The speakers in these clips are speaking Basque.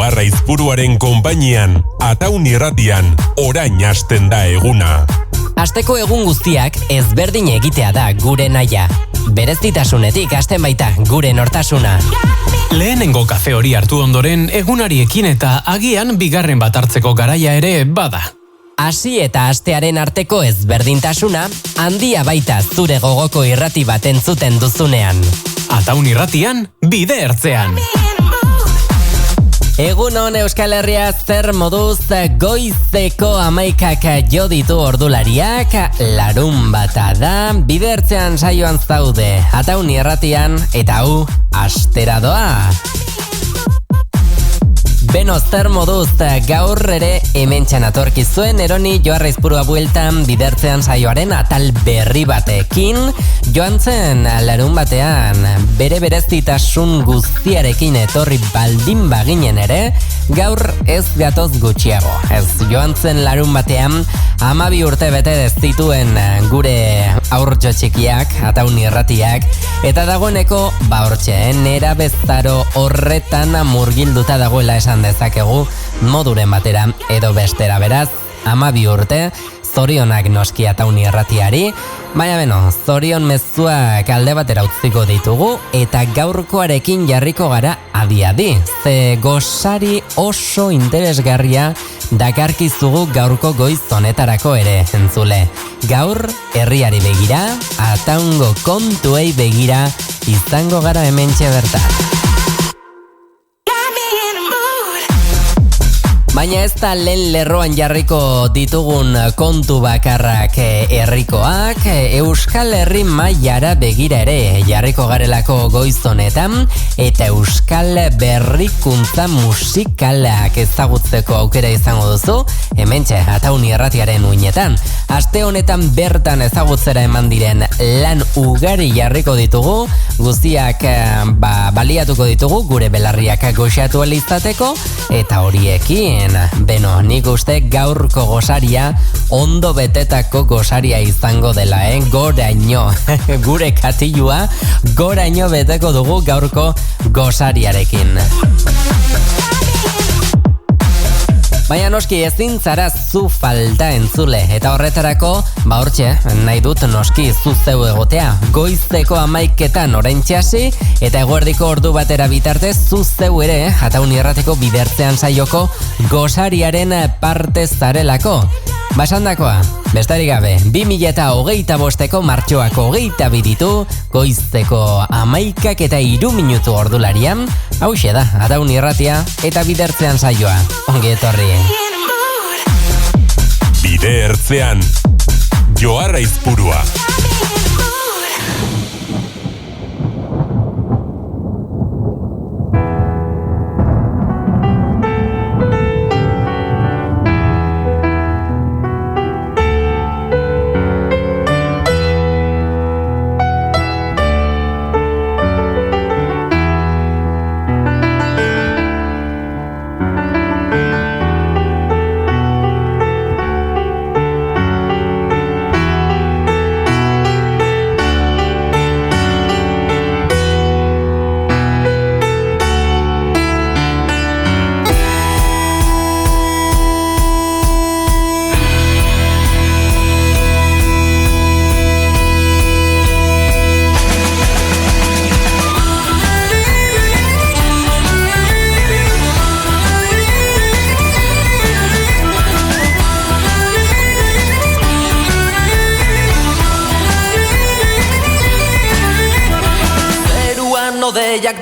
Joar Aizpuruaren konpainian, Ataun Irratian, orain hasten da eguna. Asteko egun guztiak ezberdin egitea da gure nahia. Berezitasunetik hasten baita gure nortasuna. Lehenengo kafe hori hartu ondoren egunariekin eta agian bigarren bat hartzeko garaia ere bada. Hasi eta astearen arteko ezberdintasuna handia baita zure gogoko irrati bat entzuten duzunean. Ataun Irratian, bide ertzean. Egun hon Euskal Herria, zer moduz goizeko 11 jo ditu ordulariak, larun bata da, bide ertzean saioan zaude, Ataun Irratian, eta hau, astera doa. Beno, zer moduz gaur ere hementxan atorkizuen eroni Joar Aizpurua bueltan bidertzean saioaren atal berri batekin. Joan zen larun batean bere berezitasun guztiarekin etorri baldin baginen ere, gaur ez gatoz gutxiago. Ez joan zen larun batean 12 urte bete dezituen gure aurtxo txikiak, Ataun Irratiak, eta dagoeneko hortxe, nera bezaro horretan murgilduta dagoela esan dezakegu moduren batera edo bestera, beraz 12 urte, zorionak noski Ataun Irratiari, baina beno, zorion mezuak alde batera utziko ditugu eta gaurkoarekin jarriko gara adi-adi, ze gosari oso interesgarria dakarkizugu gaurko goiz honetarako ere, entzule. Gaur herriari begira, Ataungo kontuei begira, izango gara hementxe bertan. Baina ez da lehen lerroan jarriko ditugun kontu bakarrak herrikoak, Euskal Herri mailara begira ere jarriko garelako goiz honetan, eta Euskal berrikuntza musikalak ezagutzeko aukera izango duzu, hementxe Ataun Irratiaren uinetan. Aste honetan bertan ezagutzera eman diren lan ugari jarriko ditugu, guztiak baliatuko ditugu gure belarriak goxatu alizateko, eta horiekin beno, nik uste gaurko gosaria ondo betetako gosaria izango dela, goraino, gure katilua goraino beteko dugu gaurko gosariarekin. Baina noski ezin zara zu falta entzule, eta horretarako, hortxe, nahi dut noski zu zeu egotea. Goizeko 11etan oraintxe hasi, eta eguerdiko ordu batera bitarte zu zeu ere, Ataun Irratiko bidertzean saioko gosariaren parte zarelako. Basandakoa, bestarik gabe, 2025ko martxoak 22 ditu, goizeko 11 eta 3 minutu ordularian, hauxe da, Ataun Irratia eta bidertzean saioa. Ongi etorri. Bide ertzean, Joar Aizpurua.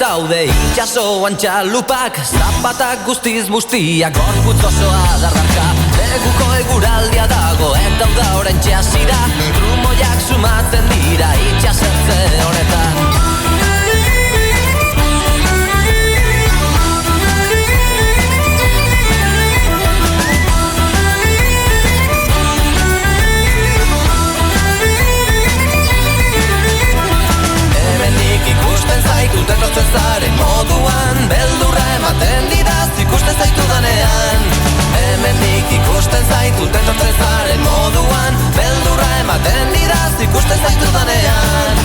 Daude itxasoan txalupak, zapatak guztiz bustiak, gorputz osoa dardarka. Neguko eguraldia dago eta uda oraintxe hasi da, trumoiak sumatzen dira itxasertze honetan. Ikusten zaitut etortzen zaren moduan, beldurra ematen didaz ikusten zaitu danean. Hemendik ikusten zaitut etortzen zaren moduan, beldurra ematen didaz ikusten zaitu danean.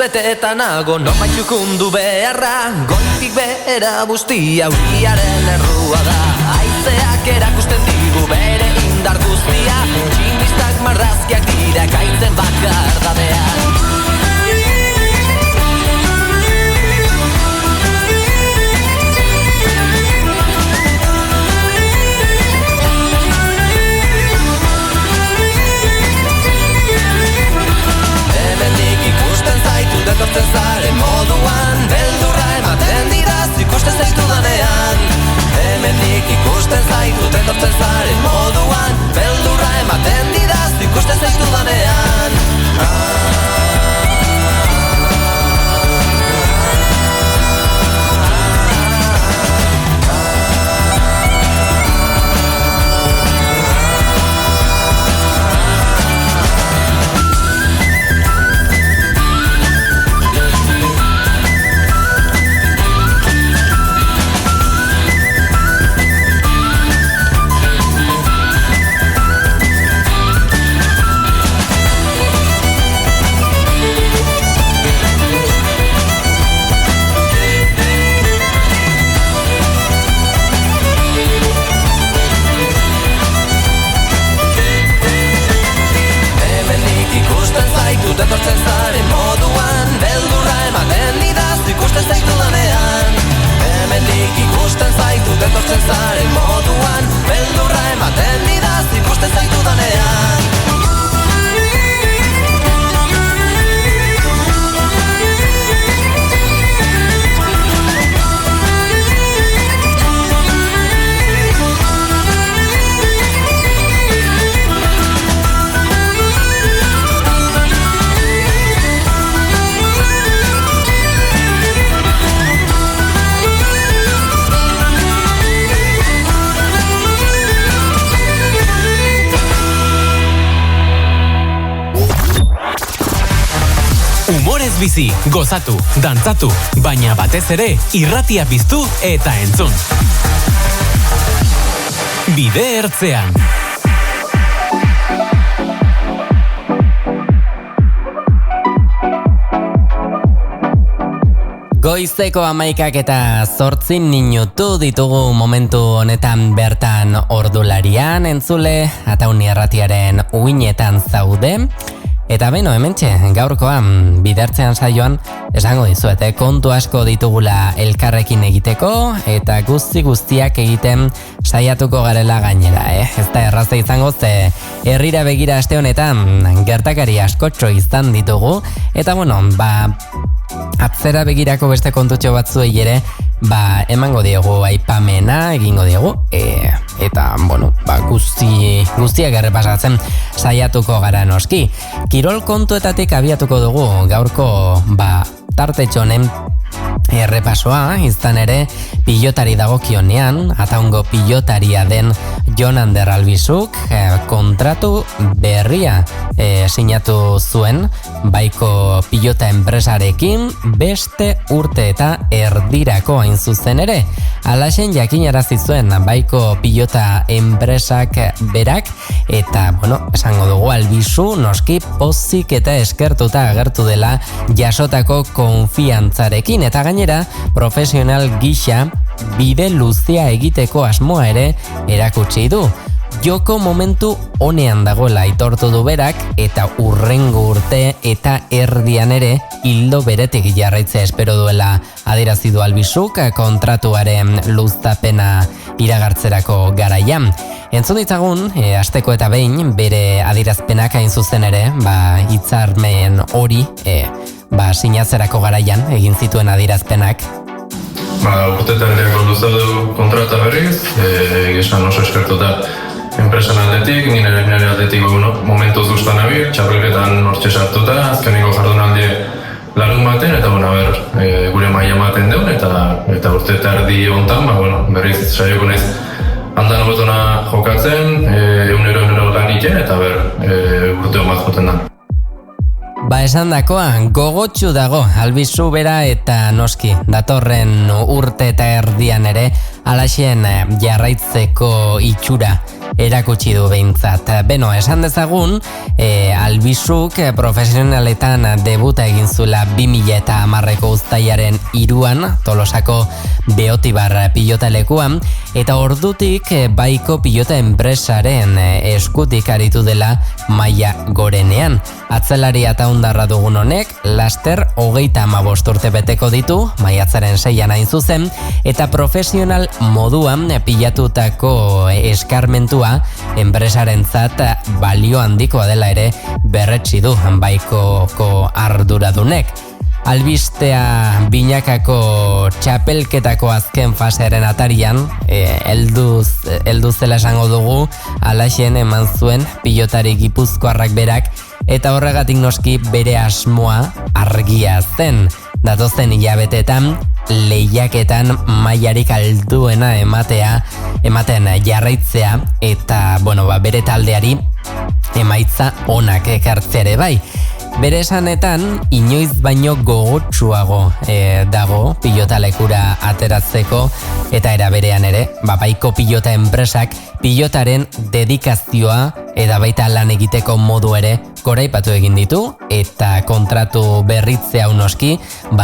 beteta nago, norbait txukundu beharra, goitik behera guztia uriaren errua da. Haizeak erakusten digu bere indar guztia, tximistak marrazkiak dira kaitzen bakardadean. Detortzen zaren moduan, beldurra ematen didaz ikusten zaitu danean. Hemendik ikusten zaitu, detortzen zaren moduan, beldurra ematen didaz ikusten zaitu danean. Detortzen zaren moduan, beldurra ematen didaz ikusten zaitu danean. Hemendik ikusten zaitu, detortzen zaren moduan, beldurra ematen didaz ikusten zaitu danean. Humorez bizi, gozatu, dantzatu, baina batez ere irratia piztu eta entzun. Bide ertzean. Goizeko 11:08 minutu ditugu momentu honetan bertan ordularian entzule, Ataun irratiaren uinetan zaude. Eta beno, hementxe, gaurkoan bidertzean saioan esango dizuet, kontu asko ditugula elkarrekin egiteko eta guztiak egiten saiatuko garela gainera, Ez da erraza izango ze herrira begira aste honetan gertakari askotxo izan ditugu eta bueno, atzera begirako beste kontutxo batzuei ere emango diegu aipamena egingo diegu eta bueno, guztiak errepasatzen saiatuko gara noski. Kirol kontuetatik abiatuko dugu gaurko tartetxo honen errepasoa, izan ere pilotari dagokionean, Ataungo pilotaria den Jon Ander Albizuk kontratu berria sinatu zuen Baiko pilota enpresarekin beste urte eta erdirako hain zuzen ere. Alaxen jakinarazi zuen Baiko pilota enpresak berak eta bueno, esango dugu Albizu noski pozik eta eskertuta agertu dela jasotako konfiantzarekin eta gainera profesional gisa bide luzea egiteko asmoa ere erakutsi du. Joko momentu honean dagoela aitortu du berak eta urrengo urte eta erdian ere hildo beretik jarraitzea espero duela adierazi du Albizuk kontratuaren luztapena iragartzerako garaian. Entzun ditzagun, asteko eta behin bere adierazpenak hain zuzen ere, hitzarmen hori sinatzerako garaian egin zituen adierazpenak. Urtetan leheko luzatu kontrata berriz, esan oso eskertuta enpresan aldetik, nire aldetik momentuz guztan abir, txapelketan hortxe sartuta, azkeniko jardunaldi larun baten, eta gure maila ematen deun, eta urte eta erdi hontan, berriz saioko naiz handan hobetona jokatzen, egunero lan iten, eta urte hon bat joten da. Esan dakoa, gogotsu dago Albizu bera eta noski datorren urte eta erdian ere alaxen jarraitzeko itxura erakutsi du behintzat. Beno, esan dezagun, Albizuk profesionaletan debuta egin zuela 2010ko uztailaren 3an Tolosako Beotibar pilotalekuan, eta ordutik Baiko pilota enpresaren eskutik aritu dela maila gorenean. Atzelari ataundarra dugun honek, laster 35 urte beteko ditu, maiatzaren 6an hain zuzen, eta profesional moduan pilatutako eskarmentua enpresarentzat balio handikoa dela ere berretsi du Baikoko arduradunek. Albistea binakako txapelketako azken fasearen atarian, heldu zela esango dugu, alaxen eman zuen pilotari gipuzkoarrak berak, eta horregatik noski bere asmoa argia zen. Datozen hilabetetan, lehiaketan mailarik alduena ematen jarraitzea, eta bere taldeari emaitza onak ekartzea ere bai. Bere esanetan, inoiz baino gogotsuago dago pilotalekura ateratzeko, eta era berean ere, Baiko pilota enpresak pilotaren dedikazioa eta baita lan egiteko modu ere goraipatu egin ditu, eta kontratu berritzea unoski,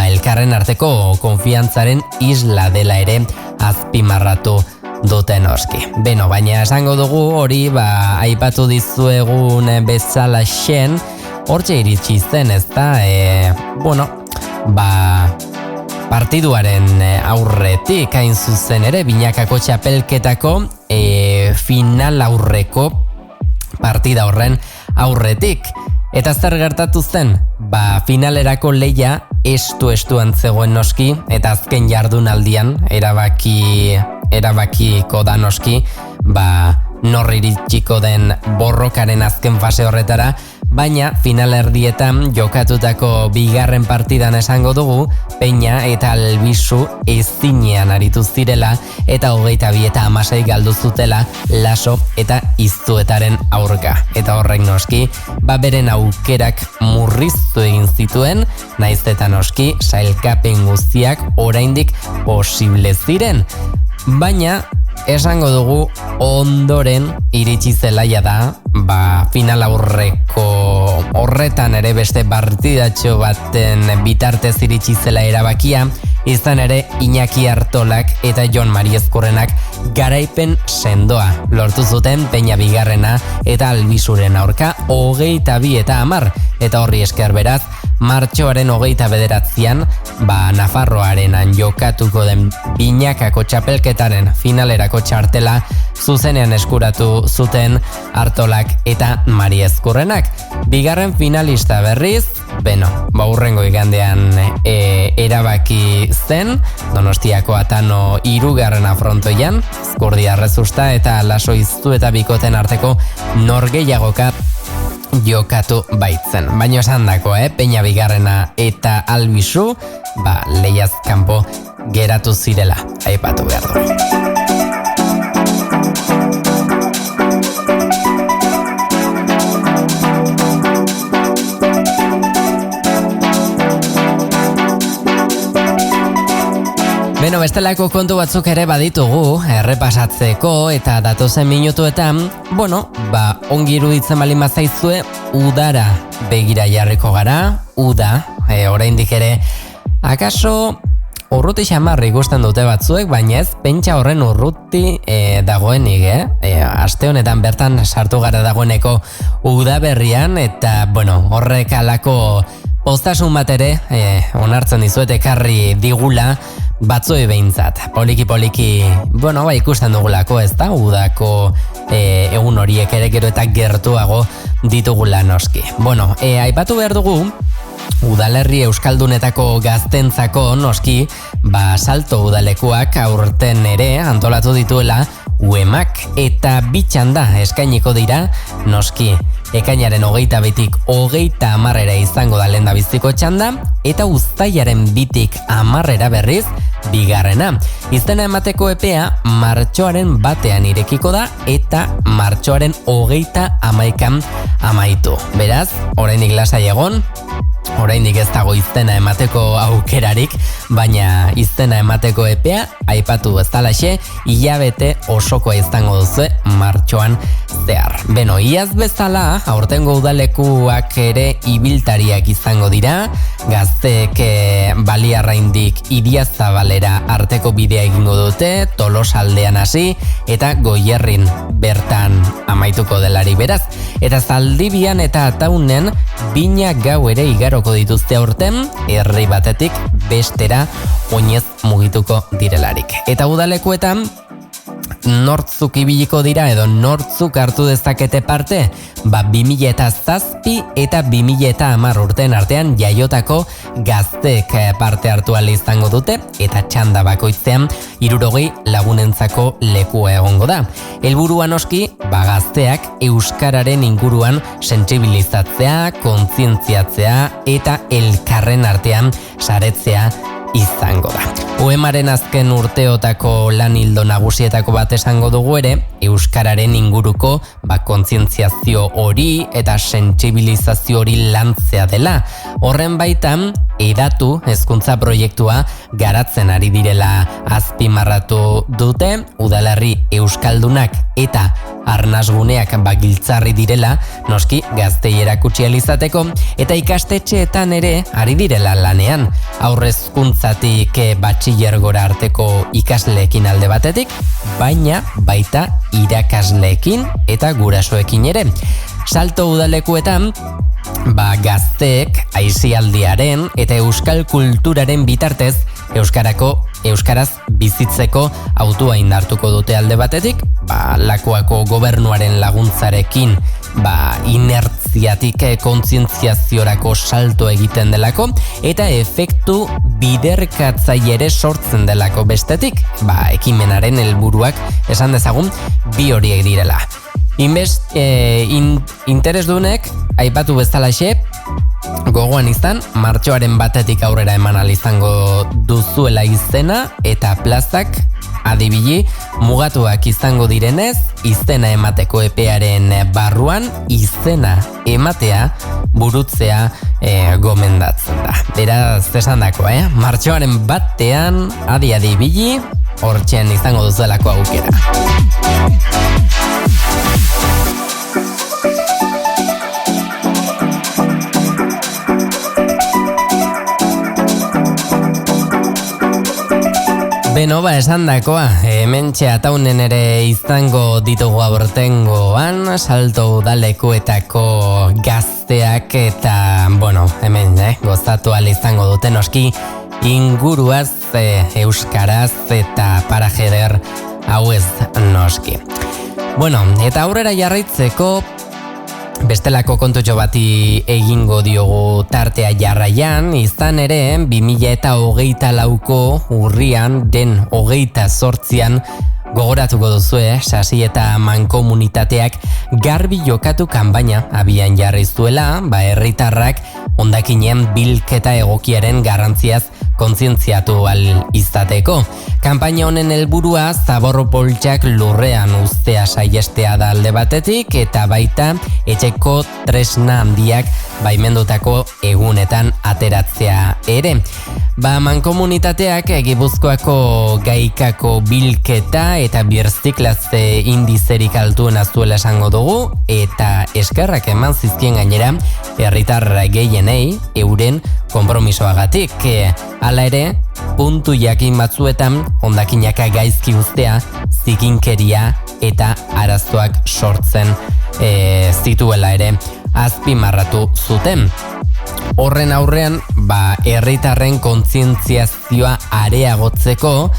elkarren arteko konfiantzaren isla dela ere azpimarratu duten oski. Beno, baina esango dugu hori, aipatu dizuegun bezala xen, hortxe iritsi zen, ez da, partiduaren aurretik hain zuzen ere, binakako txapelketako final aurreko partida horren aurretik. Eta zer gertatu zen? Finalerako lehia estuan zegoen noski, eta azken jardunaldian erabakiko da noski, nor iritsiko den borrokaren azken fase horretara, baina finalerdietan jokatutako bigarren partidan esango dugu, Peña eta Albizu ezinean aritu zirela, eta 22 eta 16 galdu zutela Laso eta Iztuetaren aurka. Eta horrek noski, beren aukerak murriztu egin zituen, naiz eta noski sailkapen guztiak oraindik posible ziren. Baina, esango dugu ondoren iritsi zelaia da, final aurreko horretan ere beste partidatxo baten bitartez iritsi zela erabakia, izan ere Iñaki Artolak eta Jon Mari Ezkurrenak garaipen sendoa lortu zuten Peña bigarrena eta Albizuren aurka 22 eta 10, eta horri esker beraz, martxoaren 29an, Nafarroarenan jokatuko den binakako txapelketaren finalerako txartela zuzenean eskuratu zuten Artolak eta Mari Ezkurrenak. Bigarren finalista berriz, hurrengo igandean erabaki zen, Donostiako Atano 3. afrontoian, Ezkurdia Rezusta eta Laso Iztu eta Bikoten arteko norgehiagoka jokatu baitzen. Baina esan dako, Peña bigarrena eta Albizu, lehiaz kanpo geratu zirela, aipatu behar du. Beno, bestelako kontu batzuk ere baditugu, errepasatzeko, eta datozen minutuetan, ongi iruditzen baldin bazaizue, udara begira jarriko gara, oraindik ere, akaso urruti xamarri ikusten dute batzuek, baina ez, pentsa horren urruti dagoenik, aste honetan bertan sartu gara dagoeneko udaberrian, eta, horrek alako postasun bat ere, onartzen dizuet ekarri digula, batzoi behintzat, poliki, ikusten dugulako, ez da, udako egun horiek ere gero eta gertuago ditugula noski. Aipatu behar dugu, udalerri euskaldunetako gaztentzako noski, salto udalekuak aurten ere antolatu dituela UEMak, eta bitxanda eskainiko dira noski. Ekainaren 22tik 30 izango da lehendabiziko txanda, eta uztailaren 2tik 10 berriz bigarrena. Izena emateko epea martxoaren 1ean irekiko da, eta martxoaren 31an amaitu. Beraz, orainik lasai egon, oraindik ez dago izena emateko aukerarik, baina izena emateko epea aipatu bezalaxe, hilabete osokoa izango duzu martxoan zehar. Beno, iaz bezala, aurtengo udalekuak ere ibiltariak izango dira, gazteek Baliarraindik Idiazabalera arteko bidea egingo dute, Tolosaldean hasi eta Goierrin bertan amaituko delari beraz. Eta Zaldibian eta Ataunen bina gau ere igaroko dituzte aurten, herri batetik bestera oinez mugituko direlarik. Eta udalekuetan nortzuk ibiliko dira edo nortzuk hartu dezakete parte, 2007 eta 2010 urteen artean jaiotako gazteek parte hartu ahal izango dute eta txanda bakoitzean 60 lagunentzako lekua egongo da. Helburua noski, gazteak euskararen inguruan sentsibilizatzea, kontzientziatzea eta elkarren artean saretzea izango da. OEMaren azken urteotako lan ildo nagusietako bat esango dugu ere, euskararen inguruko kontzientziazio hori eta sentsibilizazio hori lantzea dela. Horren baitan, edatu hezkuntza proiektua garatzen ari direla azpimarratu dute, udalerri euskaldunak eta arnasguneak giltzarri direla, noski gaztei erakutsi ahal izateko, eta ikastetxeetan ere ari direla lanean. Aurrezkuntzatik batxillergora arteko ikasleekin alde batetik, baina baita irakasleekin eta gurasoekin ere. Salto udalekuetan, gazteek aisialdiaren eta euskal kulturaren bitartez euskaraz bizitzeko autua indartuko dute alde batetik, Lakuako gobernuaren laguntzarekin inertziatik kontzientziaziorako salto egiten delako eta efektu biderkatzaile ere sortzen delako bestetik, ekimenaren helburuak esan dezagun bi horiek direla. Interesdunek aipatu bezalaxe, gogoan izan, martxoaren batetik aurrera eman ahal izango duzuela izena eta plazak adibili mugatuak izango direnez, izena emateko epearen barruan izena ematea burutzea gomendatzen da. Beraz, esandako, martxoaren batean adi adibili, hortxean izango duzuelako aukera. Beno, esan dakoa, hementxe Ataunen ere izango ditugu aurtengoan, salto udalekuetako gazteak eta, hemen, gozatu ahal izango dute noski, inguruaz, euskaraz eta parajeder hau ez noski. Eta aurrera jarraitzeko, bestelako kontutxo bati egingo diogu tartea jarraian, izan ere 2024ko urrian den 28an gogoratuko duzue, Sasi eta Mankomunitateak garbi jokatu kanpaina abian jarri zuela, herritarrak hondakinen bilketa egokiaren garrantziaz kontzientziatu ahal izateko. Kanpaina honen helburua zaborro poltsak lurrean uztea saihestea da alde batetik eta baita etxeko tresna handiak baimendutako egunetan ateratzea ere. Mankomunitateak Gipuzkoako gaikako bilketa eta birziklatze indizerik altuena zuela esango dugu eta eskerrak eman zizkien gainera herritar gehienei euren konpromisoagatik. Hala ere, puntu jakin batzuetan hondakinaka gaizki uztea, zikinkeria eta arazoak sortzen zituela ere azpimarratu zuten. Horren aurrean, herritarren kontzientziazioa areagotzeko,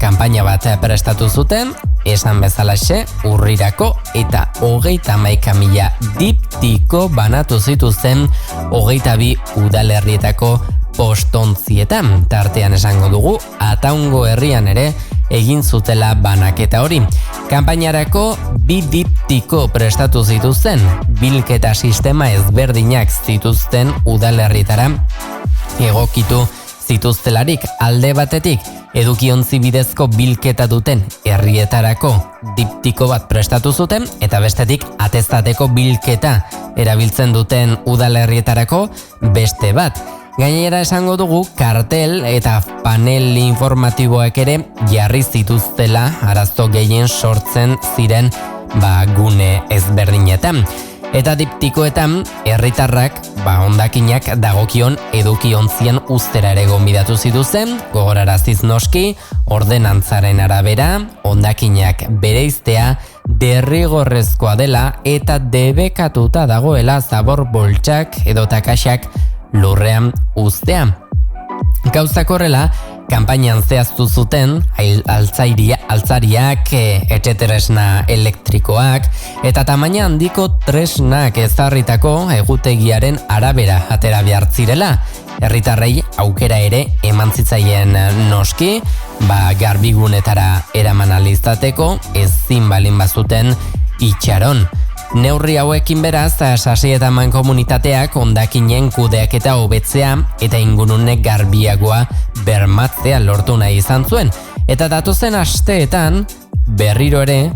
kanpaina bat prestatu zuten, esan bezalaxe, urrirako eta 31.000 diptiko banatu zituzen 22 udalerrietako postontzietan. Tartean esango dugu, Ataungo herrian ere egin zutela banaketa hori. Kanpainarako 2 diptiko prestatu zituzten, bilketa sistema ezberdinak zituzten udalerritara egokitu zituztelarik alde batetik edukiontzi bidezko bilketa duten herrietarako diptiko bat prestatu zuten, eta bestetik atestateko bilketa erabiltzen duten udalerrietarako beste bat. Gainera esango dugu kartel eta panel informatiboak ere jarri zituztela arazo gehien sortzen ziren gune ezberdinetan. Eta diptikoetan herritarrak hondakinak dagokion edukiontzien ustera ere gonbidatu zituzen, gogoraraziz noski, ordenantzaren arabera, hondakinak bereiztea derrigorrezkoa dela eta debekatuta dagoela zabor boltsak edota kaxak lurrean uztea. Gauzak horrela, kanpainan zehaztu zuten altzariak, etxetresna elektrikoak eta tamaina handiko tresnak ezarritako egutegiaren arabera atera behar zirela. Herritarrei aukera ere eman zitzaien noski, garbigunetara eraman alizateko ezin balin bazuten itxaron. Neurri hauekin beraz, Sasi eta mankomunitateak hondakinen kudeaketa hobetzea eta ingurune garbiagoa bermatzea lortu nahi izan zuen. Eta datozen asteetan berriro ere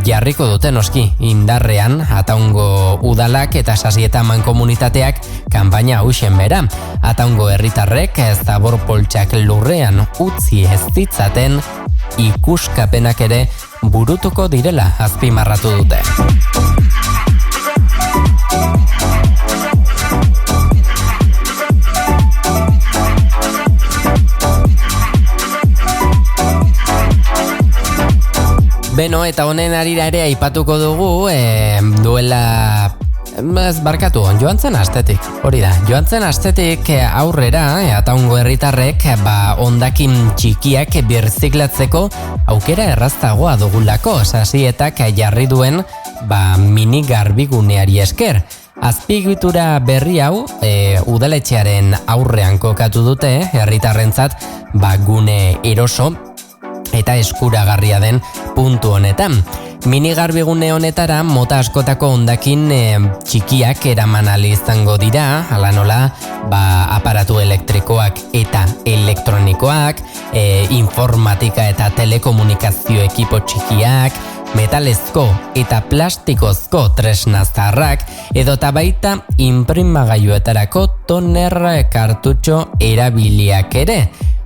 jarriko dute noski indarrean Ataungo udalak eta Sasi eta mankomunitateak kanpaina hausen bera. Ataungo herritarrek zabor poltsak lurrean utzi ez ditzaten ikuskapenak ere burutuko direla azpimarratu dute. Beno, eta honen arira ere aipatuko dugu duela barkatu, joan zen astetik, hori da, joan zen astetik aurrera Ataungo herritarrek hondakin txikiak birziklatzeko aukera erraztagoa dugulako Sasietak jarri duen mini garbiguneari esker. Azpiegitura berri hau udaletxearen aurrean kokatu dute herritarrentzat gune eroso eta eskuragarria den puntu honetan. Minigarbigune honetara mota askotako hondakin txikiak eraman ahal izango dira, hala nola aparatu elektrikoak eta elektronikoak, informatika eta telekomunikazio ekipo txikiak, metalezko eta plastikozko tresna zaharrak, edota baita inprimagailuetarako toner kartutxo erabiliak ere.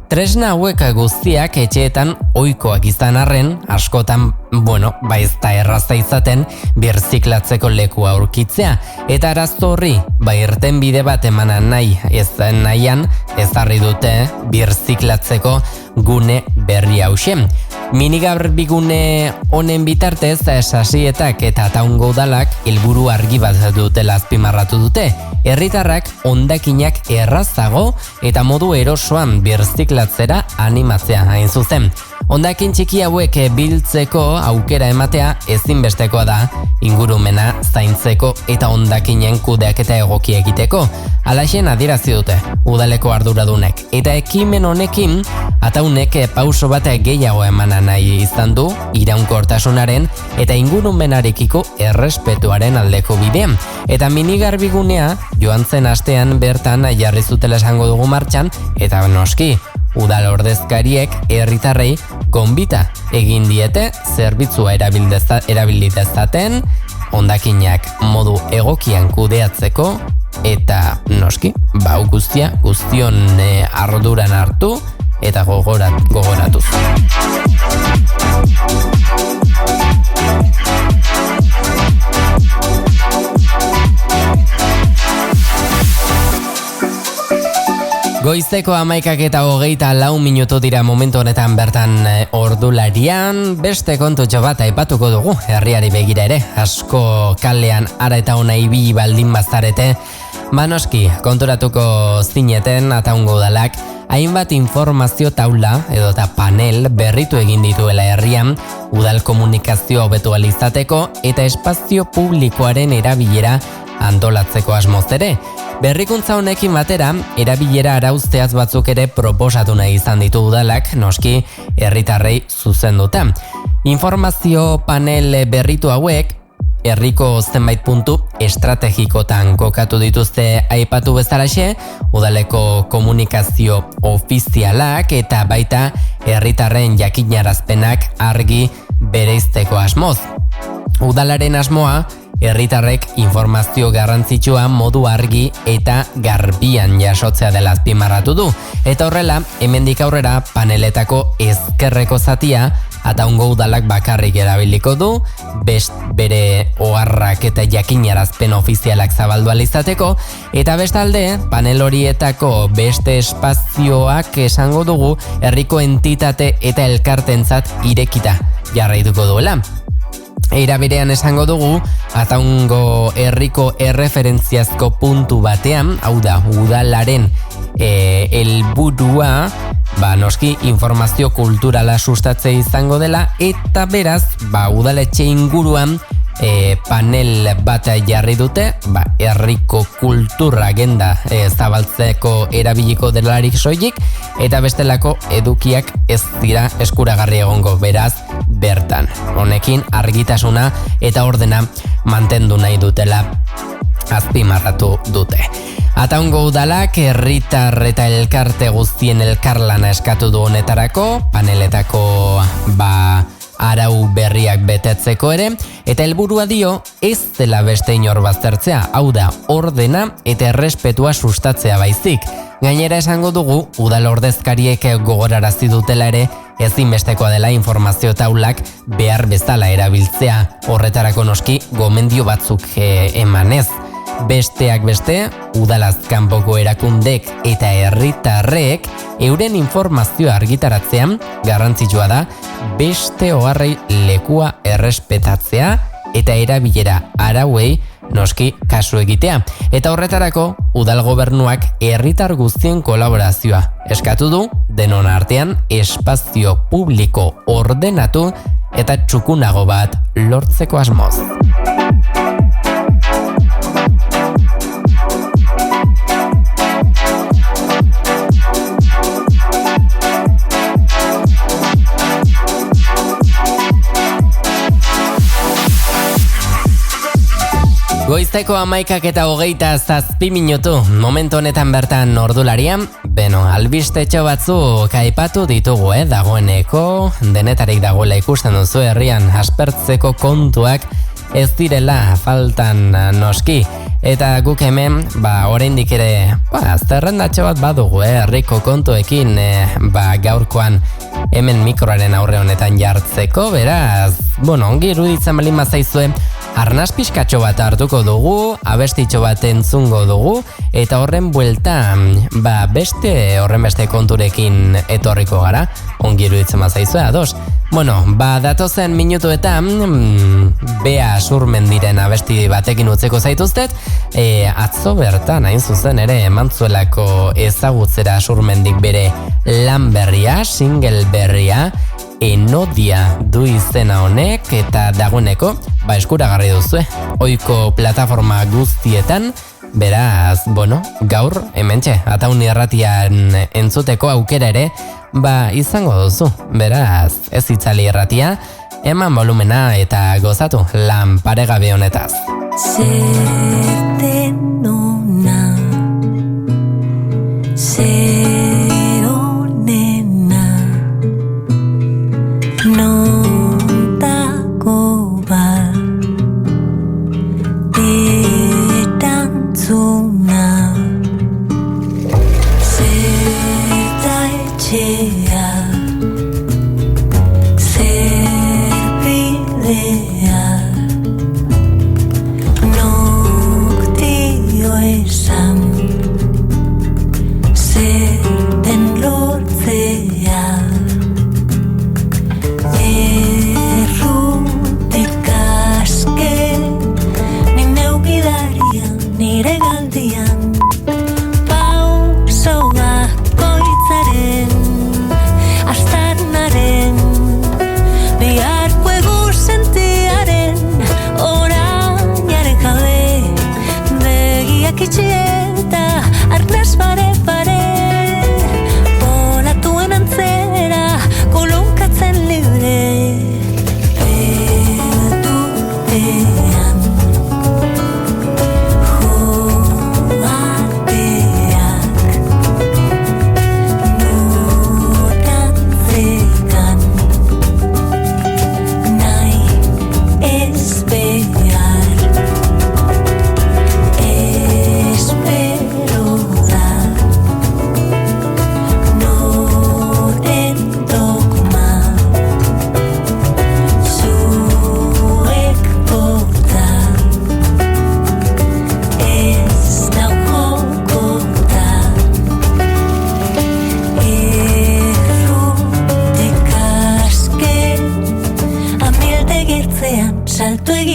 Tresna hauek guztiak etxeetan ohikoak izan arren, askotan, ez da erraza izaten birziklatzeko lekua aurkitzea. Eta arazo horri, irten bide bat emana nahian, ezarri dute birziklatzeko gune berri hausen. Minigarbigune honen bitartez, Sasietak eta Ataungo udalak helburu argi bat dutela azpimarratu dute. Herritarrak hondakinak errazago eta modu erosoan birziklatzera animatzea hain zuzen. Hondakin txiki hauek biltzeko aukera ematea ezinbestekoa da ingurumena zaintzeko eta hondakinen kudeaketa egoki egiteko. Halaxen adierazi dute udaleko arduradunek. Eta ekimen honekin Ataunek pauso bat gehiago emana nahi izan du iraunkortasunaren eta ingurumenarekiko errespetuaren aldeko bidean. Eta minigarbigunea joan zen astean bertan jarri zutela esango dugu martxan, eta noski udal ordezkariek herritarrei gonbita egin diete zerbitzua erabili dezaten hondakinak modu egokian kudeatzeko eta noski guztion arduran hartu eta gogoratuz. Goizeko 11:24 minutu dira momentu honetan bertan ordularian. Beste kontutxo bat aipatuko dugu herriari begira ere. Asko kalean ara eta ona ibili baldin bazarete, noski konturatuko zineten Ataungo udalak hainbat informazio taula edota panel berritu egin dituela herrian udal komunikazio hobetu ahal izateko eta espazio publikoaren erabilera antolatzeko asmoz ere. Berrikuntza honekin batera, erabilera arauzteaz batzuk ere proposatu nahi izan ditu udalak, noski herritarrei zuzenduta. Informazio panel berritu hauek herriko zenbait puntu estrategikotan kokatu dituzte aipatu bezalaxe, udaleko komunikazio ofizialak eta baita herritarren jakinarazpenak argi bereizteko asmoz. Udalaren asmoa, herritarrek informazio garrantzitsua modu argi eta garbian jasotzea dela azpimarratu du. Eta horrela, hemendik aurrera paneletako ezkerreko zatia Ataungo udalak bakarrik erabiliko du, bere oharrak eta jakinarazpen ofizialak zabaldu ahal izateko, eta bestalde, panel horietako beste espazioak esango dugu herriko entitate eta elkartentzat irekita jarraituko duela. Era berean esango dugu, Ataungo herriko erreferentziazko puntu batean, hau da, udalaren helburua, noski informazio kulturala sustatze izango dela, eta beraz, udaletxe inguruan panel bat jarri dute, herriko kultura agenda zabaltzeko erabiliko delarik soilik, eta bestelako edukiak ez dira eskuragarri egongo, beraz bertan. Honekin argitasuna eta ordena mantendu nahi dutela azpimarratu dute. Ataungo udalak herritar eta elkarte guztien elkarlana eskatu du honetarako, paneletako arau berriak betetzeko ere, eta helburua dio ez dela beste inor baztertzea, hau da, ordena eta errespetua sustatzea baizik. Gainera esango dugu, udal ordezkariek gogorarazi dutela ere, ezinbestekoa dela informazio taulak behar bezala erabiltzea, horretarako noski gomendio batzuk emanez. Besteak beste, udalaz kanpoko erakundek eta herritarrek euren informazioa argitaratzean garrantzitsua da beste oharrei lekua errespetatzea eta erabilera arauei noski kasu egitea. Eta horretarako, udal gobernuak herritar guztien kolaborazioa eskatu du, denon artean espazio publiko ordenatu eta txukunago bat lortzeko asmoz. Goizteko 11:07 minutu, momentu honetan bertan ordularian, albistetxo batzuk aipatu ditugu, dagoeneko, denetarik dagoela ikusten duzu herrian aspertzeko kontuak ez direla faltan noski. Eta guk hemen, oraindik ere, zerrendatxo bat badugu, herriko kontuekin, gaurkoan hemen mikroaren aurre honetan jartzeko, beraz, ongi iruditzen balin bazaizue, arnaz pixkatxo bat hartuko dugu, abestitxo bat entzungo dugu, eta horren buelta, beste konturekin etorriko gara, ongi iruditzen bazaizue, ados. Datozen minutuetan, Bea Surmendiren abesti batekin utzeko zaituztet, atzo bertan, hain zuzen ere, emantzuelako ezagutzera Surmendik bere lan berria, single berria, Enodia du izena honek, eta dagoeneko, eskuragarri duzue, ohiko plataforma guztietan, beraz, gaur, hementxe, Ataun irratian entzuteko aukera ere, izango duzu, beraz, ez itzali irratia, eman volumena eta gozatu lan paregabe honetaz. Zerten ona, zer onena, nontako bat, erantzuna, zer da etxea, zer bidea, nok dio esan, zer den lortzea, errutik aske, nik neukidarian, nire galdian, pauso bakoitzaren, astarnaren, biharko eguzentiaren, orainaren jabe, begiak itxieta, arnaz pare-pare, olatuen antzera, kolonkatzen libre, beldurtean,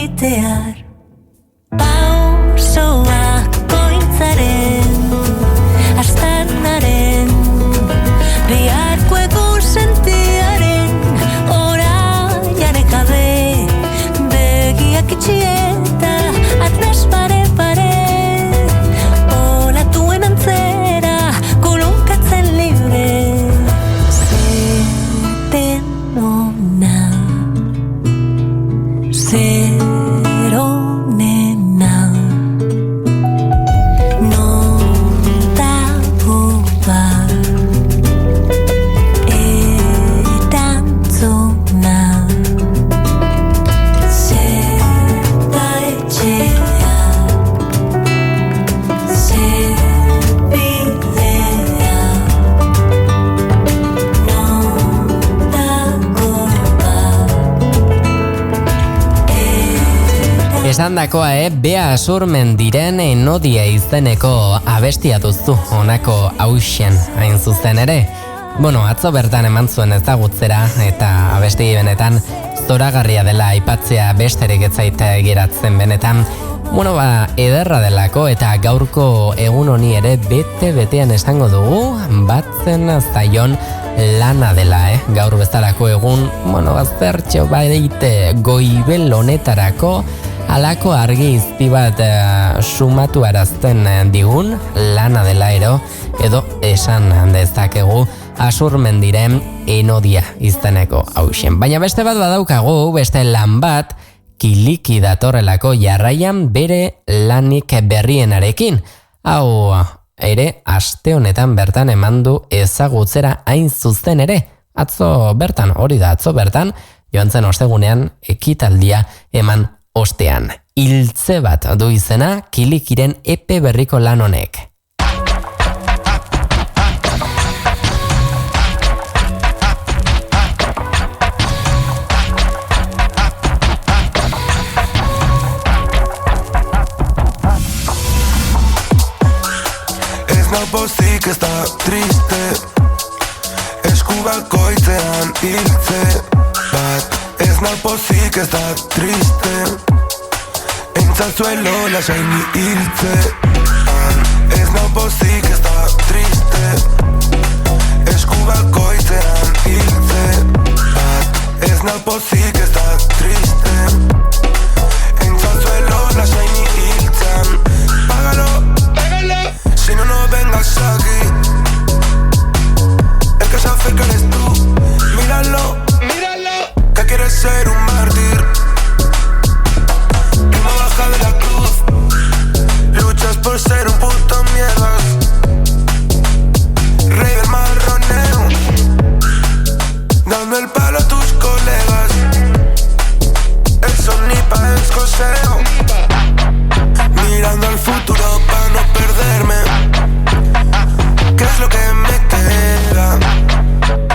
egitear. Pausoak koitzaren, astanaren, biharko egun sentiaren, orainaren jabe, begiak itxieta, atlas pare olatuen antzera, kulunkatzen libre, zeten ona, zer onena, non dago bat, erantzuna, zer da etxea, zer bidea, non dago Esandakoa, Bea Asurmendiren Enodia izeneko abestia duzu honako hausen hain zuzen ere. Bueno, atzo bertan eman zuen ezagutzera eta abesti benetan zoragarria dela aipatzea besterik ez zait geratzen benetan. Bueno, ederra delako eta gaurko egun honi ere bete-betean esango dugu, batzen zaion lana dela, gaur bezalako egun, bueno, zertxo baite goibel honetarako halako argi izpi bat sumatu arazten digun lana dela edo esan dezakegu Asurmendiren Enodia izeneko hausen. Baina beste bat badaukagu, beste lan bat, Kiliki datorrelako jarraian bere lanik berrienarekin. Hau ere, aste honetan bertan emandu ezagutzera hain zuzen ere. Atzo bertan, hori da, atzo bertan, joan zen ostegunean ekitaldia eman ostean. Hiltze bat du izena Kilikiren epe berriko lan honek. Pozik ez da triste, eskubakoitzean hiltze bat. Ez nau pozik ez da triste, entzatzuelo lasaini hiltze. Ez nau pozik ez da triste, eskubakoitzean hiltze bat. Ez nau pozik ez da triste, entzatzuelo lasaini hiltzen. Págalo, si no, no vengas aquí. El que se acerca eres tú. Míralo, que quieres ser un mártir. Prima baja de la cruz. Luchas por ser un puto mierdas. Rey del marroneo, dando el palo a tus colegas. El sol ni pa' escoseo, mirando al futuro pa' no perderme. ¿Qué es lo que me queda?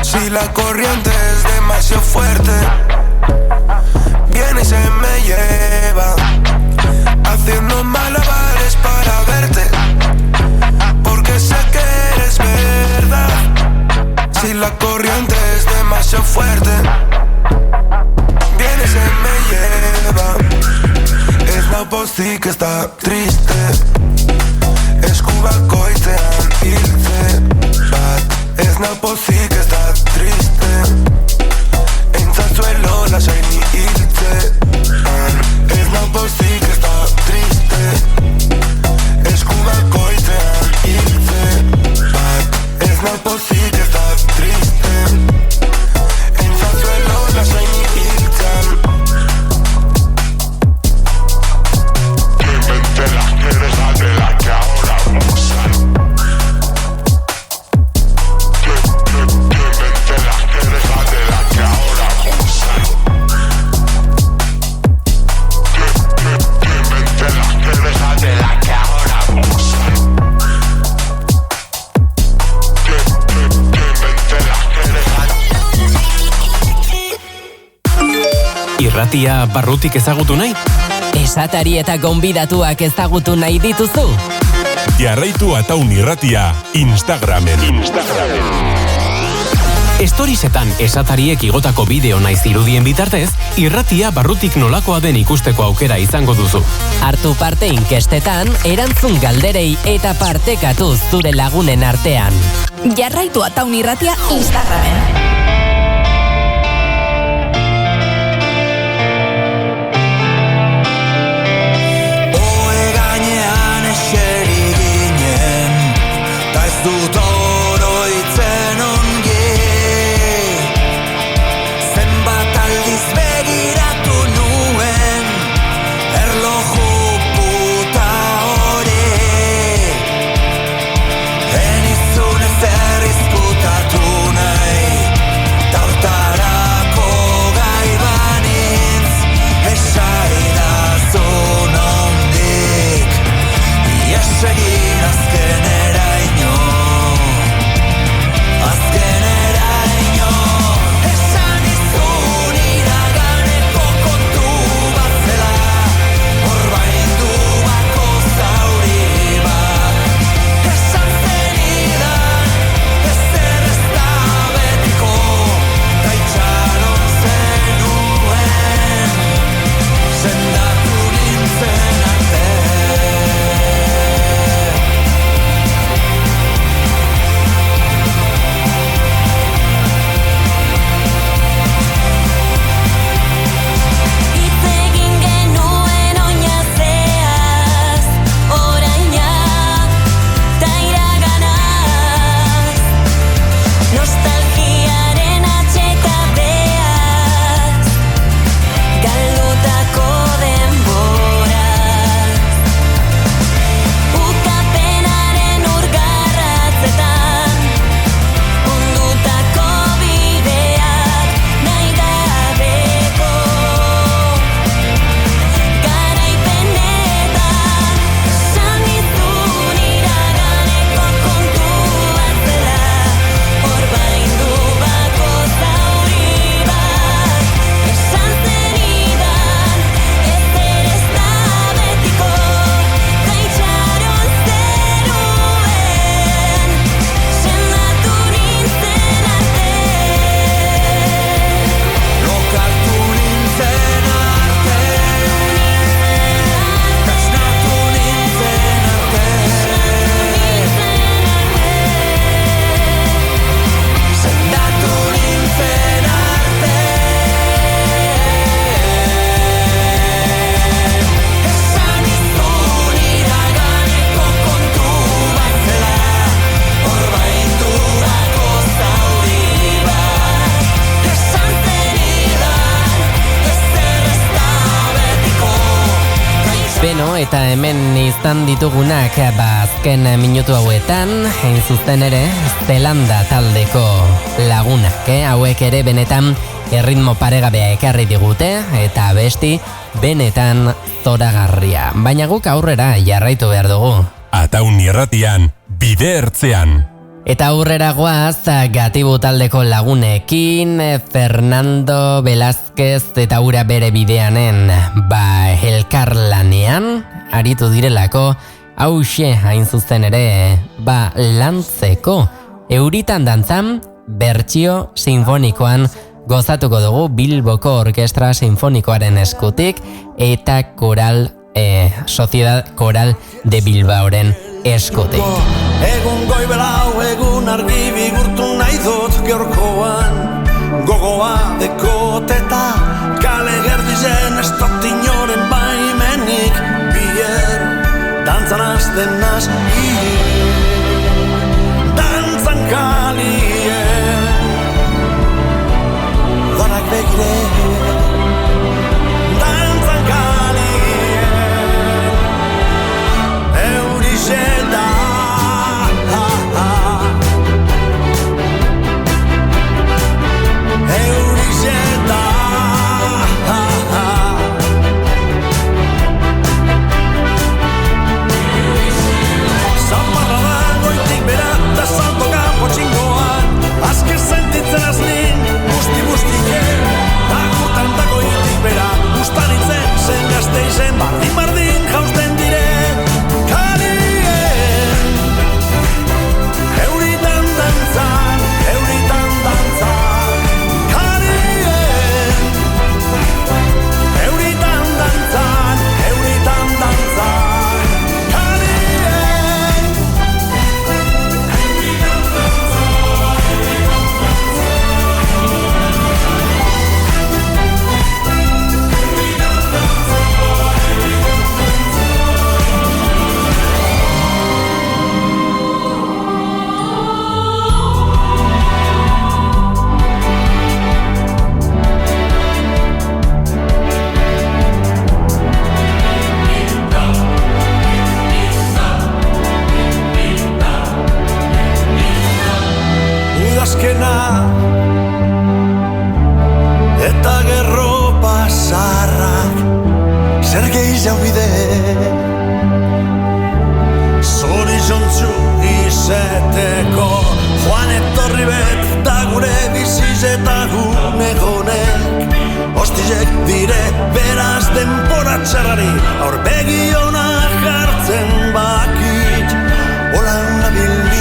Si la corriente es demasiado fuerte, viene y se me lleva, haciendo malabares para verte, porque sé que eres verdad. Si la corriente es demasiado fuerte, viene y se me lleva. Ez nau pozik ez da triste, eskubakoitzean hiltze bat. Ez nau pozik ez da triste, entzatzuelo lasaini hiltze. Ez nau pozik ez da triste, eskubakoitzean hiltze bat. Ez nau pozik ez da triste, entzatzuelo lasaini hiltzen. Irratia barrutik ezagutu nahi? Esatari eta gonbidatuak ezagutu nahi dituzu? Jarraitu Ataun Irratia Instagramen. Storiesetan esatariek igotako bideo naiz irudien bitartez, irratia barrutik nolakoa den ikusteko aukera izango duzu. Hartu parte inkestetan, erantzun galderei eta partekatu zure lagunen artean. Jarraitu Ataun Irratia Instagramen. Eta hemen izan ditugunak azken minutu hauetan, hain zuzen ere, Zelanda taldeko lagunak, hauek ere benetan erritmo paregabea ekarri digute, eta besti benetan zoragarria. Baina guk aurrera jarraitu behar dugu. Ataun Irratian, bide ertzean. Eta aurrera goaz, Gatibu taldeko lagunekin, Fernando Velázquez eta ura bere bideanen, elkarlanean, aritu direlako, hauxe hain zuzen ere, lantzeko, euritan dantzan, bertsio sinfonikoan gozatuko dugu Bilboko Orkestra Sinfonikoaren eskutik, eta Sociedad Coral de Bilbaoren eskutik. Egun goibelau, egun argi bigurtu nahi dut gaurkoan, gogoa dekoteta, kale gerdizen ez dut inoren baimenik, bier, dantzan azten nazi, dantzan kalien, donak begire, dantzan kalien, eurixe da. Eurizeta izau bide Zorizontzu izeteko Joan etorri bet da gure bizizetagune honek Ostizek dire beraz denbora txarrari Aurpegi ona jartzen bakit Olan nabildi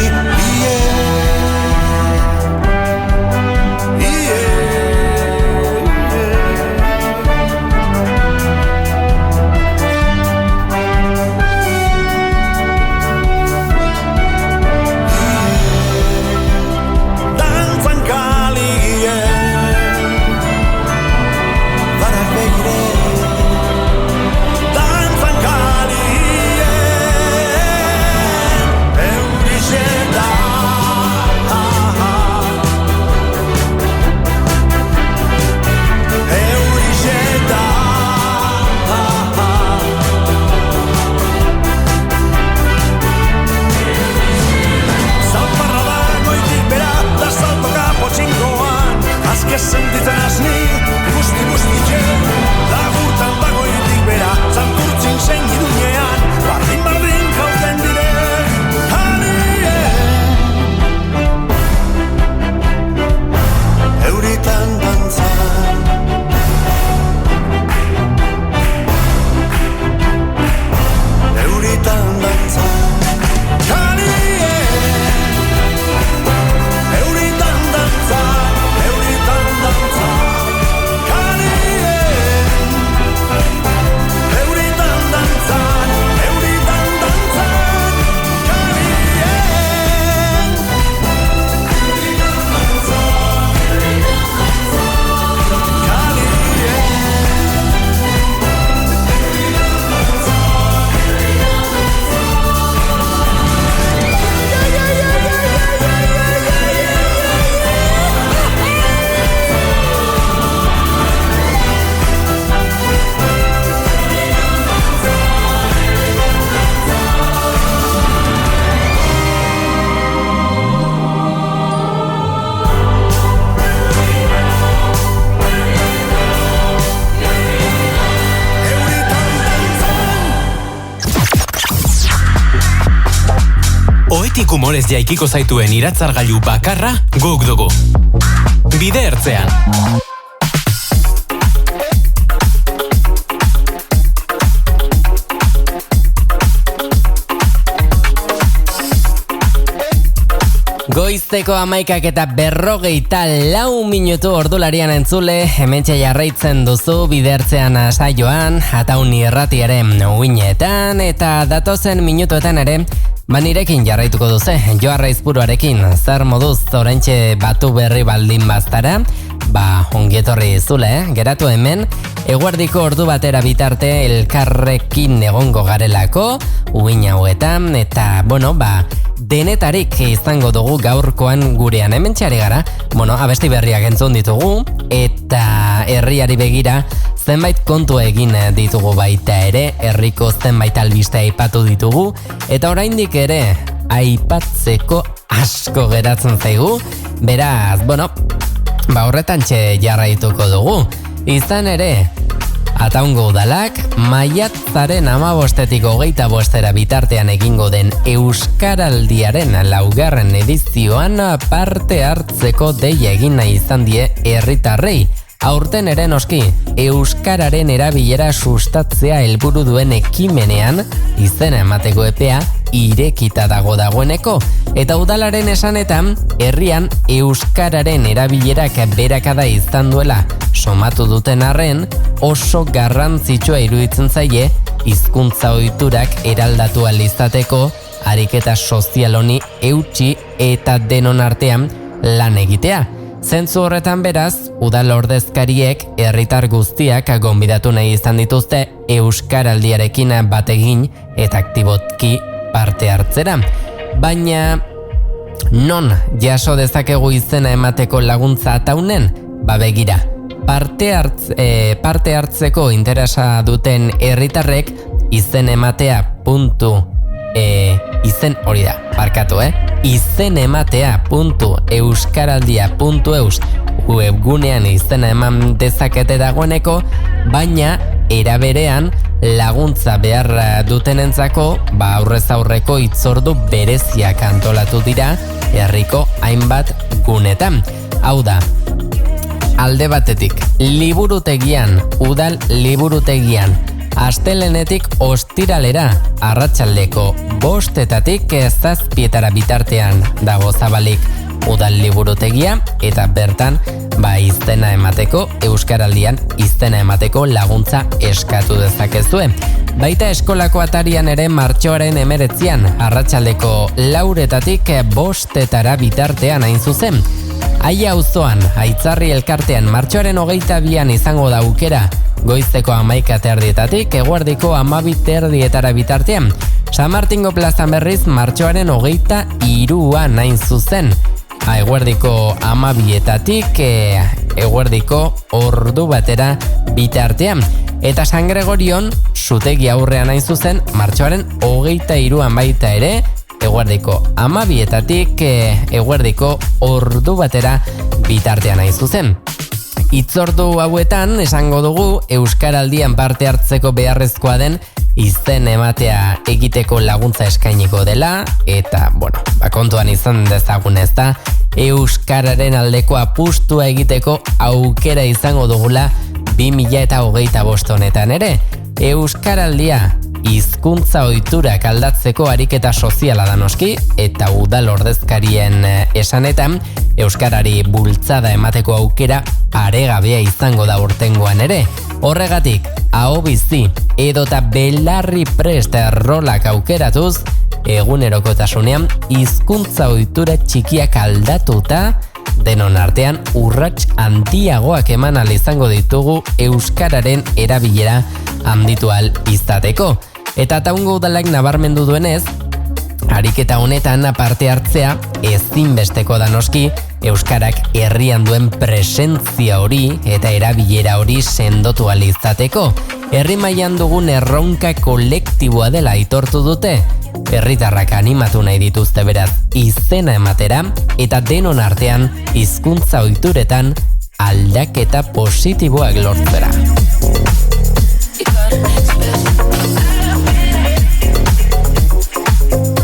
Sentitzen asni, guzti-guztitxe Lagurtan dagoitik bera, zanturtzin zein idunean Bardin-bardin jauten dire, hanien Euritan dantzan Euritan dantzan Oetik humorez jaikiko zaituen iratzargailu bakarra guk dugu. Bide ertzean. Goizteko 11:40 minutu ordularian entzule, hementxe jarraitzen duzu bidertzean saioan, Ataun irratiaren uinetan, eta datozen minutuetan ere, nirekin jarraituko duze, Joar Aizpuruarekin, zer moduz oraintxe batu berri baldin baztara, ongietorri zule, geratu hemen, eguerdiko ordu batera bitarte elkarrekin egongo garelako, uin hauetan, eta, denetarik izango dugu gaurkoan gurean hementxeari gara, abesti berriak entzun ditugu, eta herriari begira, zenbait kontu egin ditugu baita ere, herriko zenbait albiste aipatu ditugu, eta oraindik ere aipatzeko asko geratzen zaigu, beraz, horretantxe jarraituko dugu. Izan ere, Ataungo udalak, maiatzaren 15-tik 25 bitartean egingo den Euskaraldiaren 4. edizioan parte hartzeko deia egin nahi izan die herritarrei. Aurten ere noski, euskararen erabilera sustatzea helburu duen ekimenean, izena emateko epea irekita dagoeneko, eta udalaren esanetan, herrian euskararen erabilerak berakada izan duela somatu duten arren, oso garrantzitsua iruditzen zaie hizkuntza ohiturak eraldatu ahal izateko, ariketa sozial honi eutsi eta denon artean lan egitea. Zentzu horretan beraz, udal ordezkariek herritar guztiak gonbidatu nahi izan dituzte Euskaraldiarekin bat egin eta aktibotki parte hartzera. Baina, non jaso dezakegu izena emateko laguntza Ataunen? Begira, parte hartzeko interesa duten herritarrek izen izenematea.euskaraldia.eus webgunean izena eman dezakete dagoeneko, baina era berean laguntza behar dutenentzako, aurrez aurreko hitzordu bereziak antolatu dira herriko hainbat gunetan. Hau da, alde batetik, liburutegian, udal liburutegian, astelenetik ostiralera, arratsaldeko 5:00 7:00 bitartean dago zabalik udal liburutegia, eta bertan izena emateko, euskaraldian izena emateko laguntza eskatu dezakezue. Baita eskolako atarian ere martxoaren 19an, arratsaldeko 4:00 5:00 bitartean hain zuzen. Aia auzoan, Aitzarri elkartean martxoaren 22an izango da aukera, goizeko 11:30 eguerdiko 12:30 bitartean. San Martingo plazan berriz martxoaren 23an hain zuzen, eguerdiko 12:00 eguerdiko 1:00 bitartean. Eta San Gregorion, Zutegi aurrean hain zuzen, martxoaren 23an baita ere, eguerdiko 12:00 eguerdiko 1:00 bitartean hain zuzen. Hitzordu hauetan esango dugu euskaraldian parte hartzeko beharrezkoa den izen ematea egiteko laguntza eskainiko dela, eta kontuan izan dezagun ezta, euskararen aldeko apustua egiteko aukera izango dugula 2025 honetan ere. Euskaraldia hizkuntza ohiturak aldatzeko ariketa soziala da noski, eta udal ordezkarien esanetan euskarari bultzada emateko aukera paregabea izango da urtengoan ere. Horregatik, aho bizi edota belarri prest rolak aukeratuz, egunerokotasunean hizkuntza ohitura txikiak aldatuta, denon artean urrats handiagoak eman ahal izango ditugu euskararen erabilera handitu ahal izateko. Eta Taungo udalak nabarmendu duenez, ariketa honetan parte hartzea ezinbesteko da noski euskarak herrian duen presentzia hori eta erabilera hori sendotu ahal izateko. Herri mailan dugun erronka kolektiboa dela aitortu dute. Herritarrak animatu nahi dituzte beraz izena ematera, eta denon artean hizkuntza ohituretan aldaketa positiboak lortzera.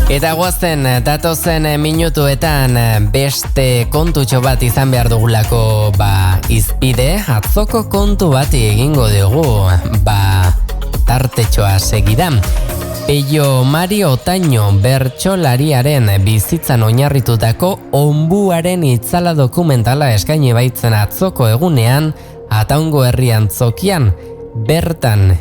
Eta guazen, datozen minutuetan beste kontutxo bat izan behar dugulako izpide, atzoko kontu bat egingo dugu, tartetxoa segidan. Peio Mari Otaño bertsolariaren bizitzan oinarritutako onbuaren itzala dokumentala eskaini baitzen atzoko egunean, Ataungo herrian zokian, bertan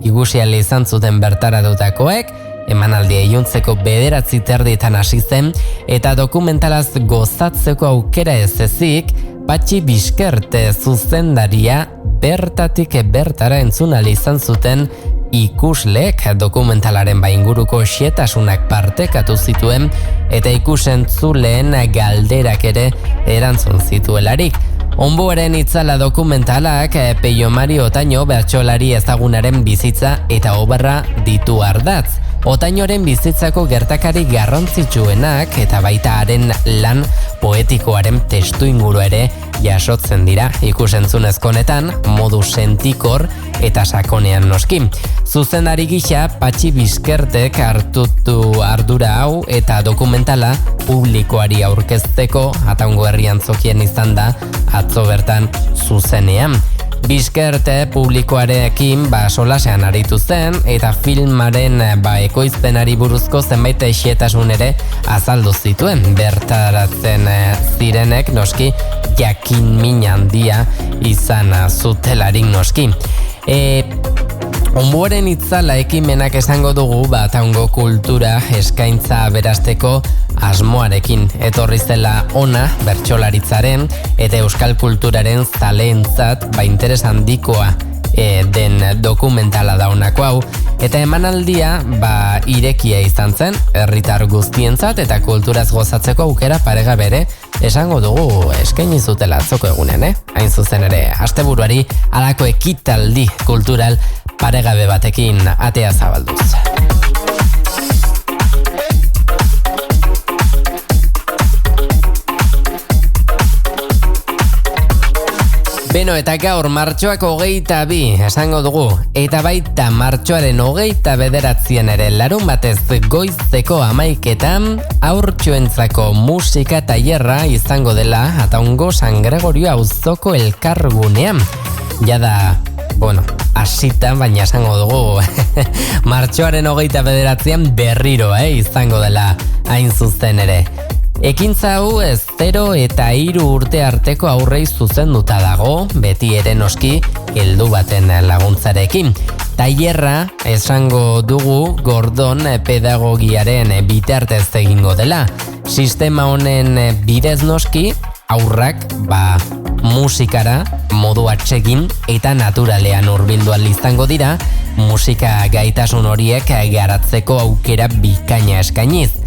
igusiali izan zuten bertaratutakoek, emanaldia iluntzeko 9:30 hasi zen, eta dokumentalaz gozatzeko aukera ez ezik, Patxi Bizkerte zuzendaria bertatik bertara entzun ahal izan zuten ikusleek dokumentalaren inguruko xehetasunak partekatu zituen, eta ikusentzuleen galderak ere erantzun zituelarik. Onbuaren itzala dokumentalak Peio Mari Otaño bertsolari ezagunaren bizitza eta obra ditu ardatz. Otañoren bizitzako gertakari garrantzitsuenak eta baita haren lan poetikoaren testuinguru ere jasotzen dira ikusentzunezko honetan modu sentikor eta sakonean noski. Zuzendari gisa Patxi Bizkertek hartutu ardura hau eta dokumentala publikoari aurkezteko Ataungo herrian zokien izan da atzo bertan zuzenean. Bizkerte publikoarekin solasean aritu zen eta filmaren ekoizpenari buruzko zenbait xehetasun ere azaldu zituen. Bertaratzen zirenek noski jakin min handia izan zutelarik noski. Onbuaren itzala ekimenak esango dugu Ataungo kultura eskaintza aberasteko asmoarekin etorri zela ona bertsolaritzaren eta euskal kulturaren zaleentzat interes handikoa den dokumentala da honako hau, eta emanaldia irekia izan zen herritar guztientzat eta kulturaz gozatzeko aukera paregabere esango dugu eskaini zutela atzoko egunen, hain zuzen ere asteburuari halako ekitaldi kultural paregabe batekin atea zabalduz. Beno, eta gaur martxoak 22 esango dugu, eta baita martxoaren 29 ere larun batez goizeko 11 haurtxoentzako musika tailerra izango dela Ataungo San Gregorio auzoko elkargunean. Jada, hasita, baina esango dugu martxoaren 29 berriro izango dela hain zuzen ere. Ekintza hau 0 eta 3 urte arteko aurrei zuzenduta dago, beti ere noski heldu baten laguntzarekin. Tailerra esango dugu Gordon pedagogiaren bitartez egingo dela. Sistema honen bidez noski aurrak musikara modu atsegin eta naturalean hurbildu ahal izango dira, musika gaitasun horiek garatzeko aukera bikaina eskainiz.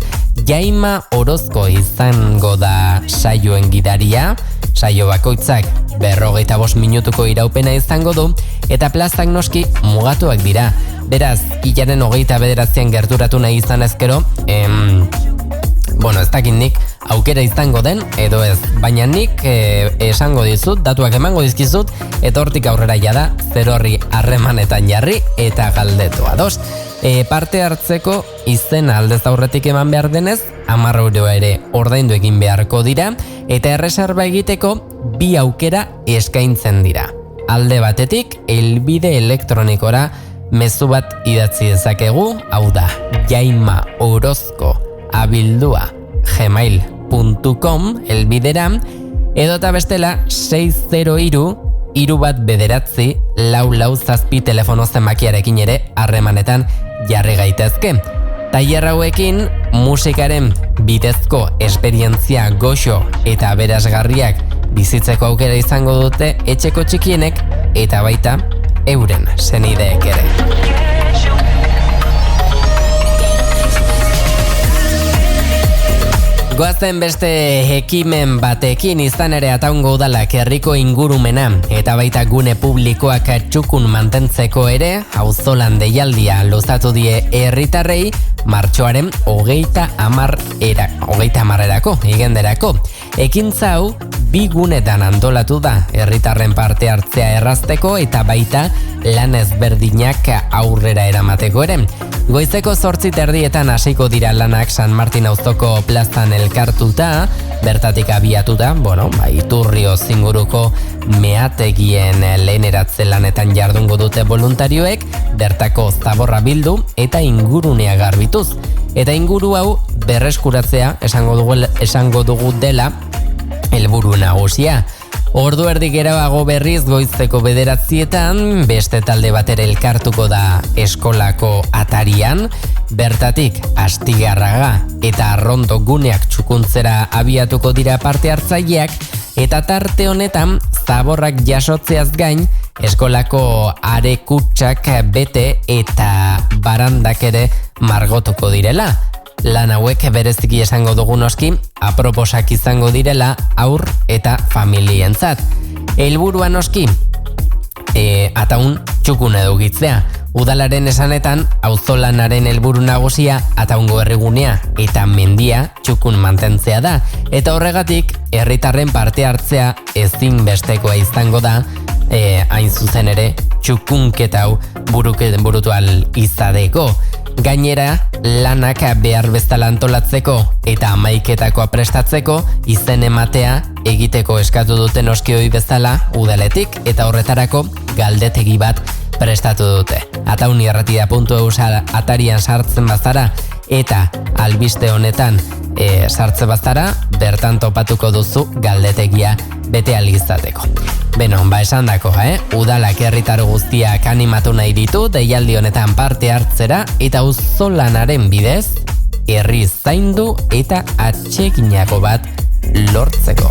Jaima Orozko izango da saioen gidaria, saio bakoitzak 45 minutuko iraupena izango du, eta plazak noski mugatuak dira. Beraz, hilaren 29 gerturatu nahi izan ezkero, ez dakit nik aukera izango den, edo ez, baina nik esango dizut, datuak emango dizkizut, eta hortik aurrera jada, zer horri harremanetan jarri eta galdetu ados. Parte hartzeko izena aldez aurretik eman behar denez, 10 euro ere ordaindu egin beharko dira, eta erreserba egiteko 2 aukera eskaintzen dira. Alde batetik, helbide elektronikora mezu bat idatzi dezakegu, hau da, jaimaorozko@gmail.com helbidera, edota bestela 603-319-4 telefono zenbakiarekin ere harremanetan jarri gaitezke. Tailer hauekin musikaren bidezko esperientzia goxo eta aberasgarriak bizitzeko aukera izango dute etxeko txikienek eta baita euren senideek ere. Goazen beste ekimen batekin, izan ere Ataungo udalak herriko ingurumena eta baita gune publikoak txukun mantentzeko ere auzolan deialdia luzatu die herritarrei martxoaren 30erako igenderako. Ekintza hau 2 gunetan antolatu da, herritarren parte hartzea errazteko eta baita lan ezberdinak aurrera eramateko ere. Goizeko 8:30 hasiko dira lanak San Martin auzoko plazan elkartuta, bertatik abiatuta, Iturrio zinguruko meategien leheneratze lanetan jardungo dute voluntarioek, bertako zaborra bildu eta ingurunea garbituz. Eta inguru hau berreskuratzea esango dugu dela helburu nagusia. Ordu erdi geroago berriz goizeko 9 beste talde batera elkartuko da eskolako atarian, bertatik Astigarraga eta Arrondo guneak txukuntzera abiatuko dira parte hartzaileak, eta tarte honetan zaborrak jasotzeaz gain eskolako arekutsak bete eta barandak ere margotuko direla. Lan hauek bereziki esango dugu noski aproposak izango direla aur eta familientzat. Helburua noski Ataun txukun edukitzea. Udalaren esanetan auzolanaren helburu nagusia Ataungo herrigunea eta mendia txukun mantentzea da, eta horregatik herritarren parte hartzea ezinbestekoa izango da, hain zuzen ere txukunketa hau burutu ahal izateko. Gainera, lanak behar bezala antolatzeko eta hamaiketakoa prestatzeko izen ematea egiteko eskatu duten noskioi bezala udaletik, eta horretarako galdetegi bat prestatu dute. Ataunirratia.eu atarian sartzen bazara eta albiste honetan sartze bazara, bertan topatuko duzu galdetegia bete alizateko. Beno, esandako, udalak herritar guztiak animatu nahi ditu deialdi honetan parte hartzera eta auzolanaren bidez herri zaindu eta atseginako bat lortzeko.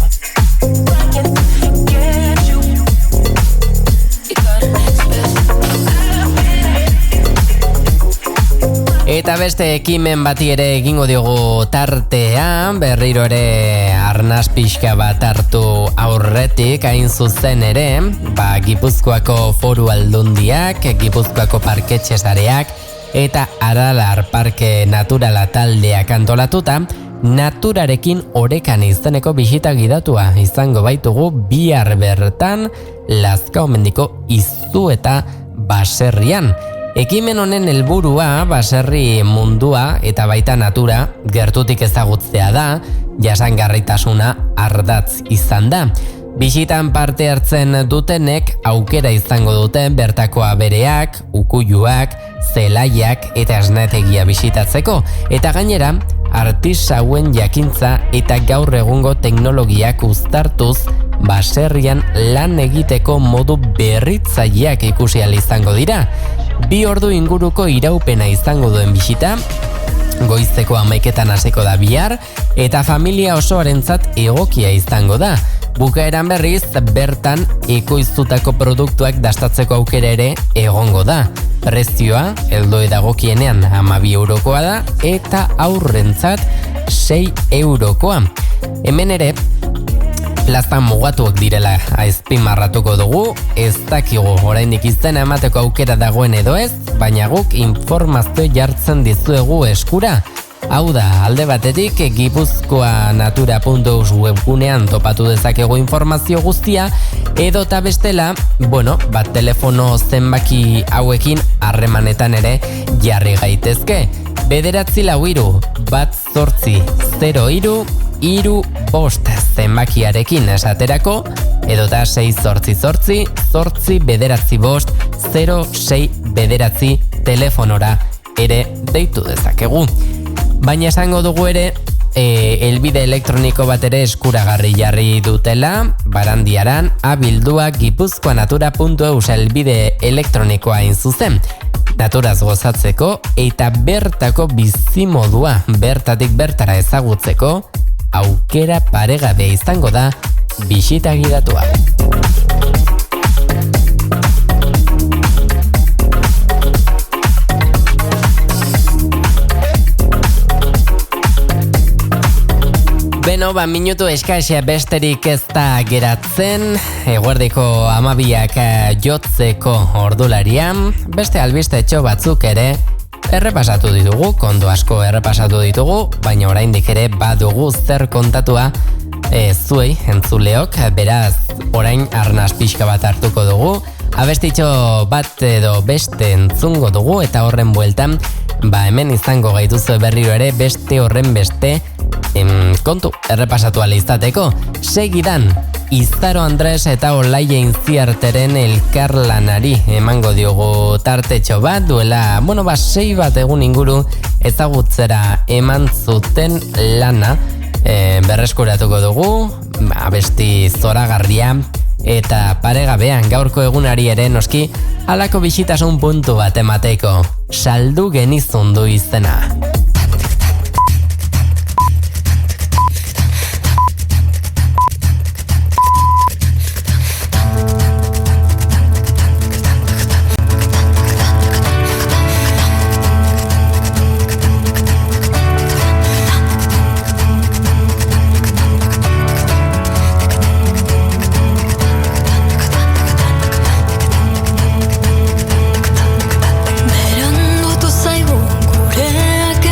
Eta beste ekimen bati ere egingo diogu tartea, berriro ere arnas pixka bat hartu aurretik, hain zuzen ere, Gipuzkoako Foru Aldundiak, Gipuzkoako Parketxe Sareak eta Aralar Parke Naturala taldeak antolatuta, naturarekin orekan izeneko bisita gidatua izango baitugu bihar bertan Lazkao mendiko Izu eta baserrian. Ekimen honen helburua baserri mundua eta baita natura gertutik ezagutzea da, jasangarritasuna ardatz izan da. Bisitan parte hartzen dutenek aukera izango dute bertako abereak, ukuiluak, zelaiak eta esnategia bisitatzeko. Eta gainera, artisauen jakintza eta gaur egungo teknologiak uztartuz baserrian lan egiteko modu berritzaileak ikusi ahal izango dira. 2 ordu inguruko iraupena izango duen bisita, goizeko 11etan hasiko da bihar, eta familia osoarentzat egokia izango da. Bukaeran berriz, bertan ekoiztutako produktuak dastatzeko aukera ere egongo da. Prezioa, heldoi dagokienean 12 eurokoa da, eta aurrentzat 6 eurokoa. Hemen ere, plaza mugatuak direla azpimarratuko dugu, ez dakigu oraindik izena emateko aukera dagoen edo ez, baina guk informazio jartzen dizuegu eskura. Hau da, alde batetik, gipuzkoanatura.eus webgunean topatu dezakegu informazio guztia, edo eta bestela, telefono zenbaki hauekin harremanetan ere jarri gaitezke. 9-8-1-8-0-3 zenbakiarekin esaterako, edota 6-8-5-0-6 telefonora ere deitu dezakegu. Baina esango dugu ere, helbide elektroniko bat ere eskuragarri jarri dutela, Barandiaran, abildua gipuzkoanatura.eus helbide elektronikoa zuzen. Naturaz gozatzeko eta bertako bizimodua bertatik bertara ezagutzeko aukera paregabe izango da bisita gidatua. Beno, minutu eskaxea besterik ez da geratzen, eguerdiko 12 jotzeko ordularian, beste albistetxo batzuk ere errepasatu ditugu, kontu asko errepasatu ditugu, baina oraindik ere badugu zer kontatua zuei entzuleok, beraz orain arnaz pixka bat hartuko dugu, abestitxo bat edo beste entzungo dugu, eta horren bueltan, hemen izango gaituzu berriro ere beste horren beste kontu errepasatu ala izateko. Segidan, Izaro Andres eta Olaia Intziarteren elkarlanari emango diogu tartetxo bat, duela, 6 bat egun inguru ezagutzera eman zuten lana berreskuratuko dugu, abesti zoragarria eta paregabean gaurko egunari ere noski halako bisitasun puntu bat emateko. Saldu genizun du izena. Berandutu zaigu gureak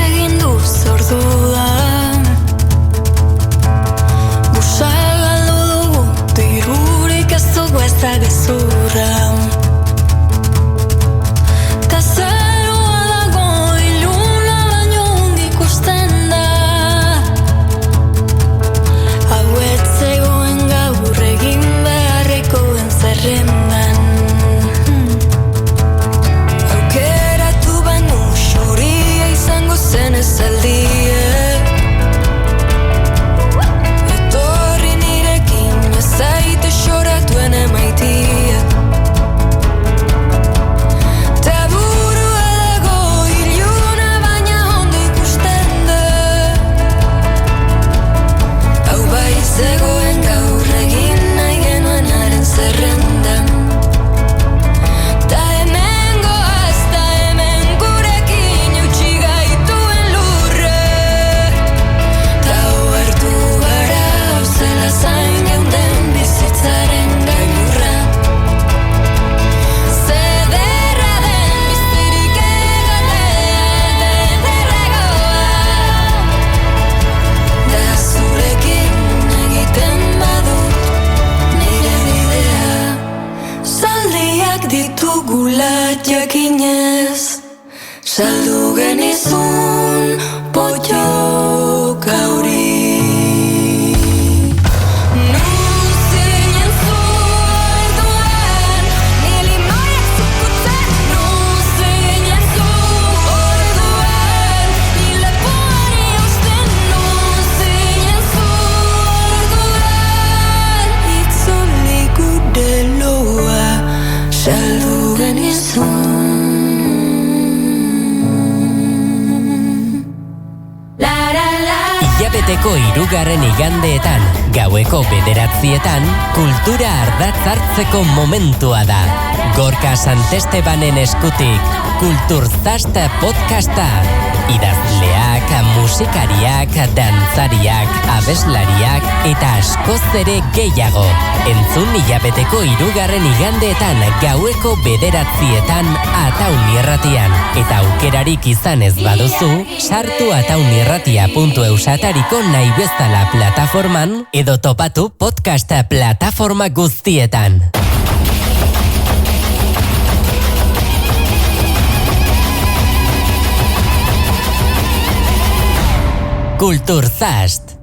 sekula jakinez, saldu genizun potxok hauri. Hilabeteko 3. igandeetan, gaueko 9:00, kultura ardatz hartzeko momentua da. Gorka Santestebanen eskutik, Kulturzast podcasta. Idazleak, musikariak, dantzariak, abeslariak eta askoz ere gehiago. Entzun hilabeteko 3. igandeetan, gaueko 9:00 Ataun Irratian. Eta aukerarik izan ez baduzu, sartu ataunirratia.eus atariko nahi bezala plataforman edo topatu podcast plataforma guztietan. Kulturzast.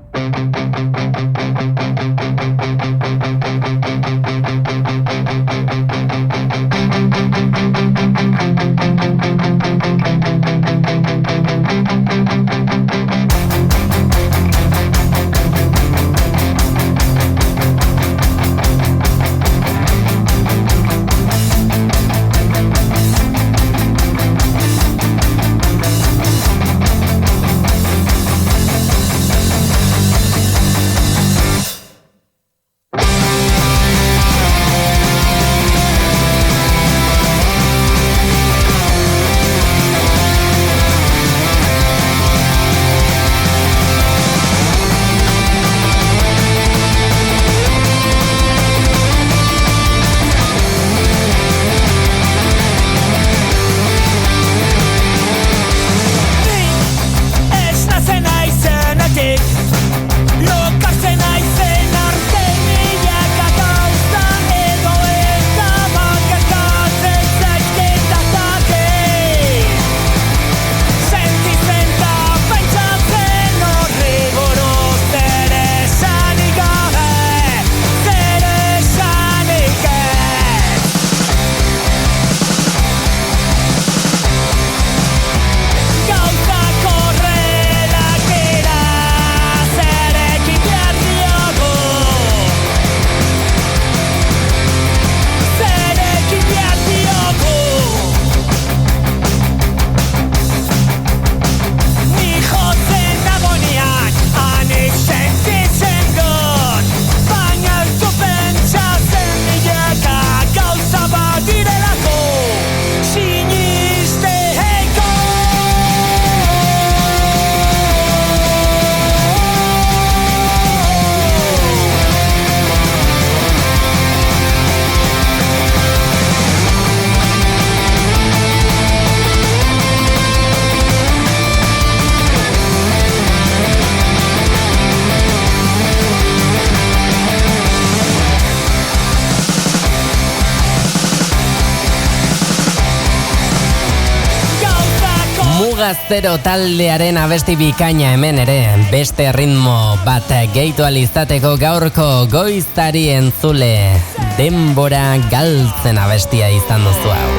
Zero taldearen abesti bikaina hemen ere, beste ritmo bat gehitu alizateko gaurko goiztari entzule, denbora galtzen abestia izan duzu hau.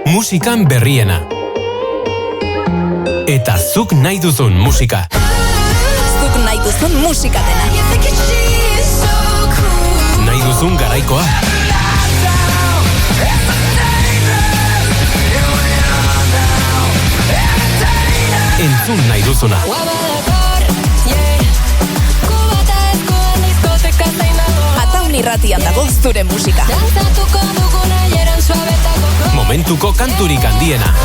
Musikan berriena. Eta zuk nahi duzun musika. Zuk nahi duzun musika dena. Nahi duzun garaikoa. Entzun nahi duzuna. Ataun Irratian dago zure musika. Momentuko kanturik handiena.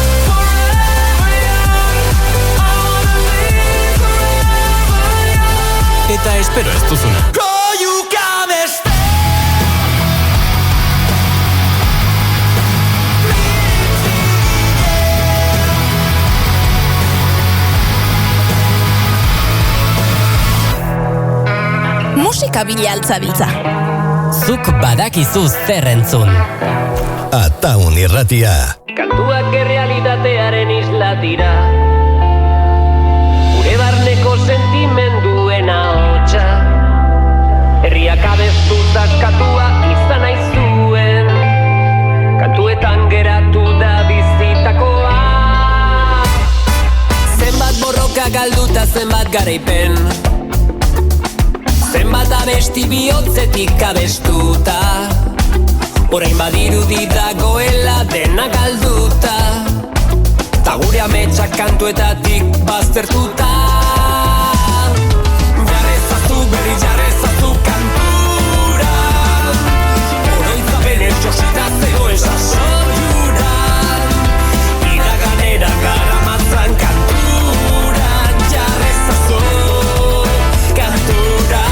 Eta espero ez duzuna. Musika bila altzabiltza. zuk badakizu zer entzun. Ataun irratia. Kantuak errealitatearen islatira, gure barneko sentimenduen ahotsa, herriak abestuz askatua izan nahi zuen, kantuetan geratu da bizitakoa. Zenbat borroka galduta zenbat garaipen, zenbat abesti bihotzetik abestuta, orain badirudi dagoela dena galduta, ta gure ametsak kantuetatik baztertuta. Jarrezazu berri jarrezazu kantura, oroitzapen etxosita zegoen sasoiura, iraganera garamatzan kantura, jarrezazu kantura.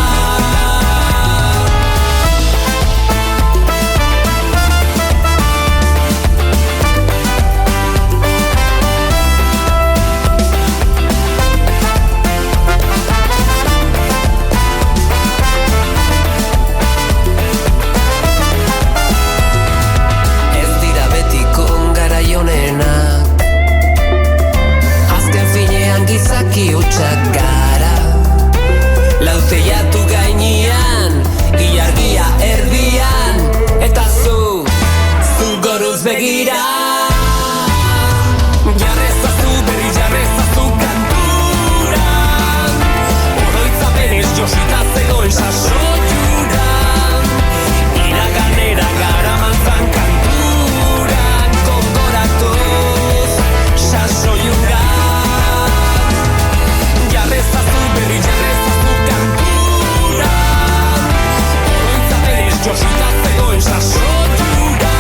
Gizaki hutsak gara, lauteiatu gainean, ilargia erdian, eta zu goruz begira. Jarrezazu berri jarrezazu kantura, oroitzapenez josita zegoen sasoiura, iraganera garamantzan kanturan, kongoratuz sasoiura. Jarrezazu berri jarrezazu kantura, oroitzapenez josita zegoen sasoiura,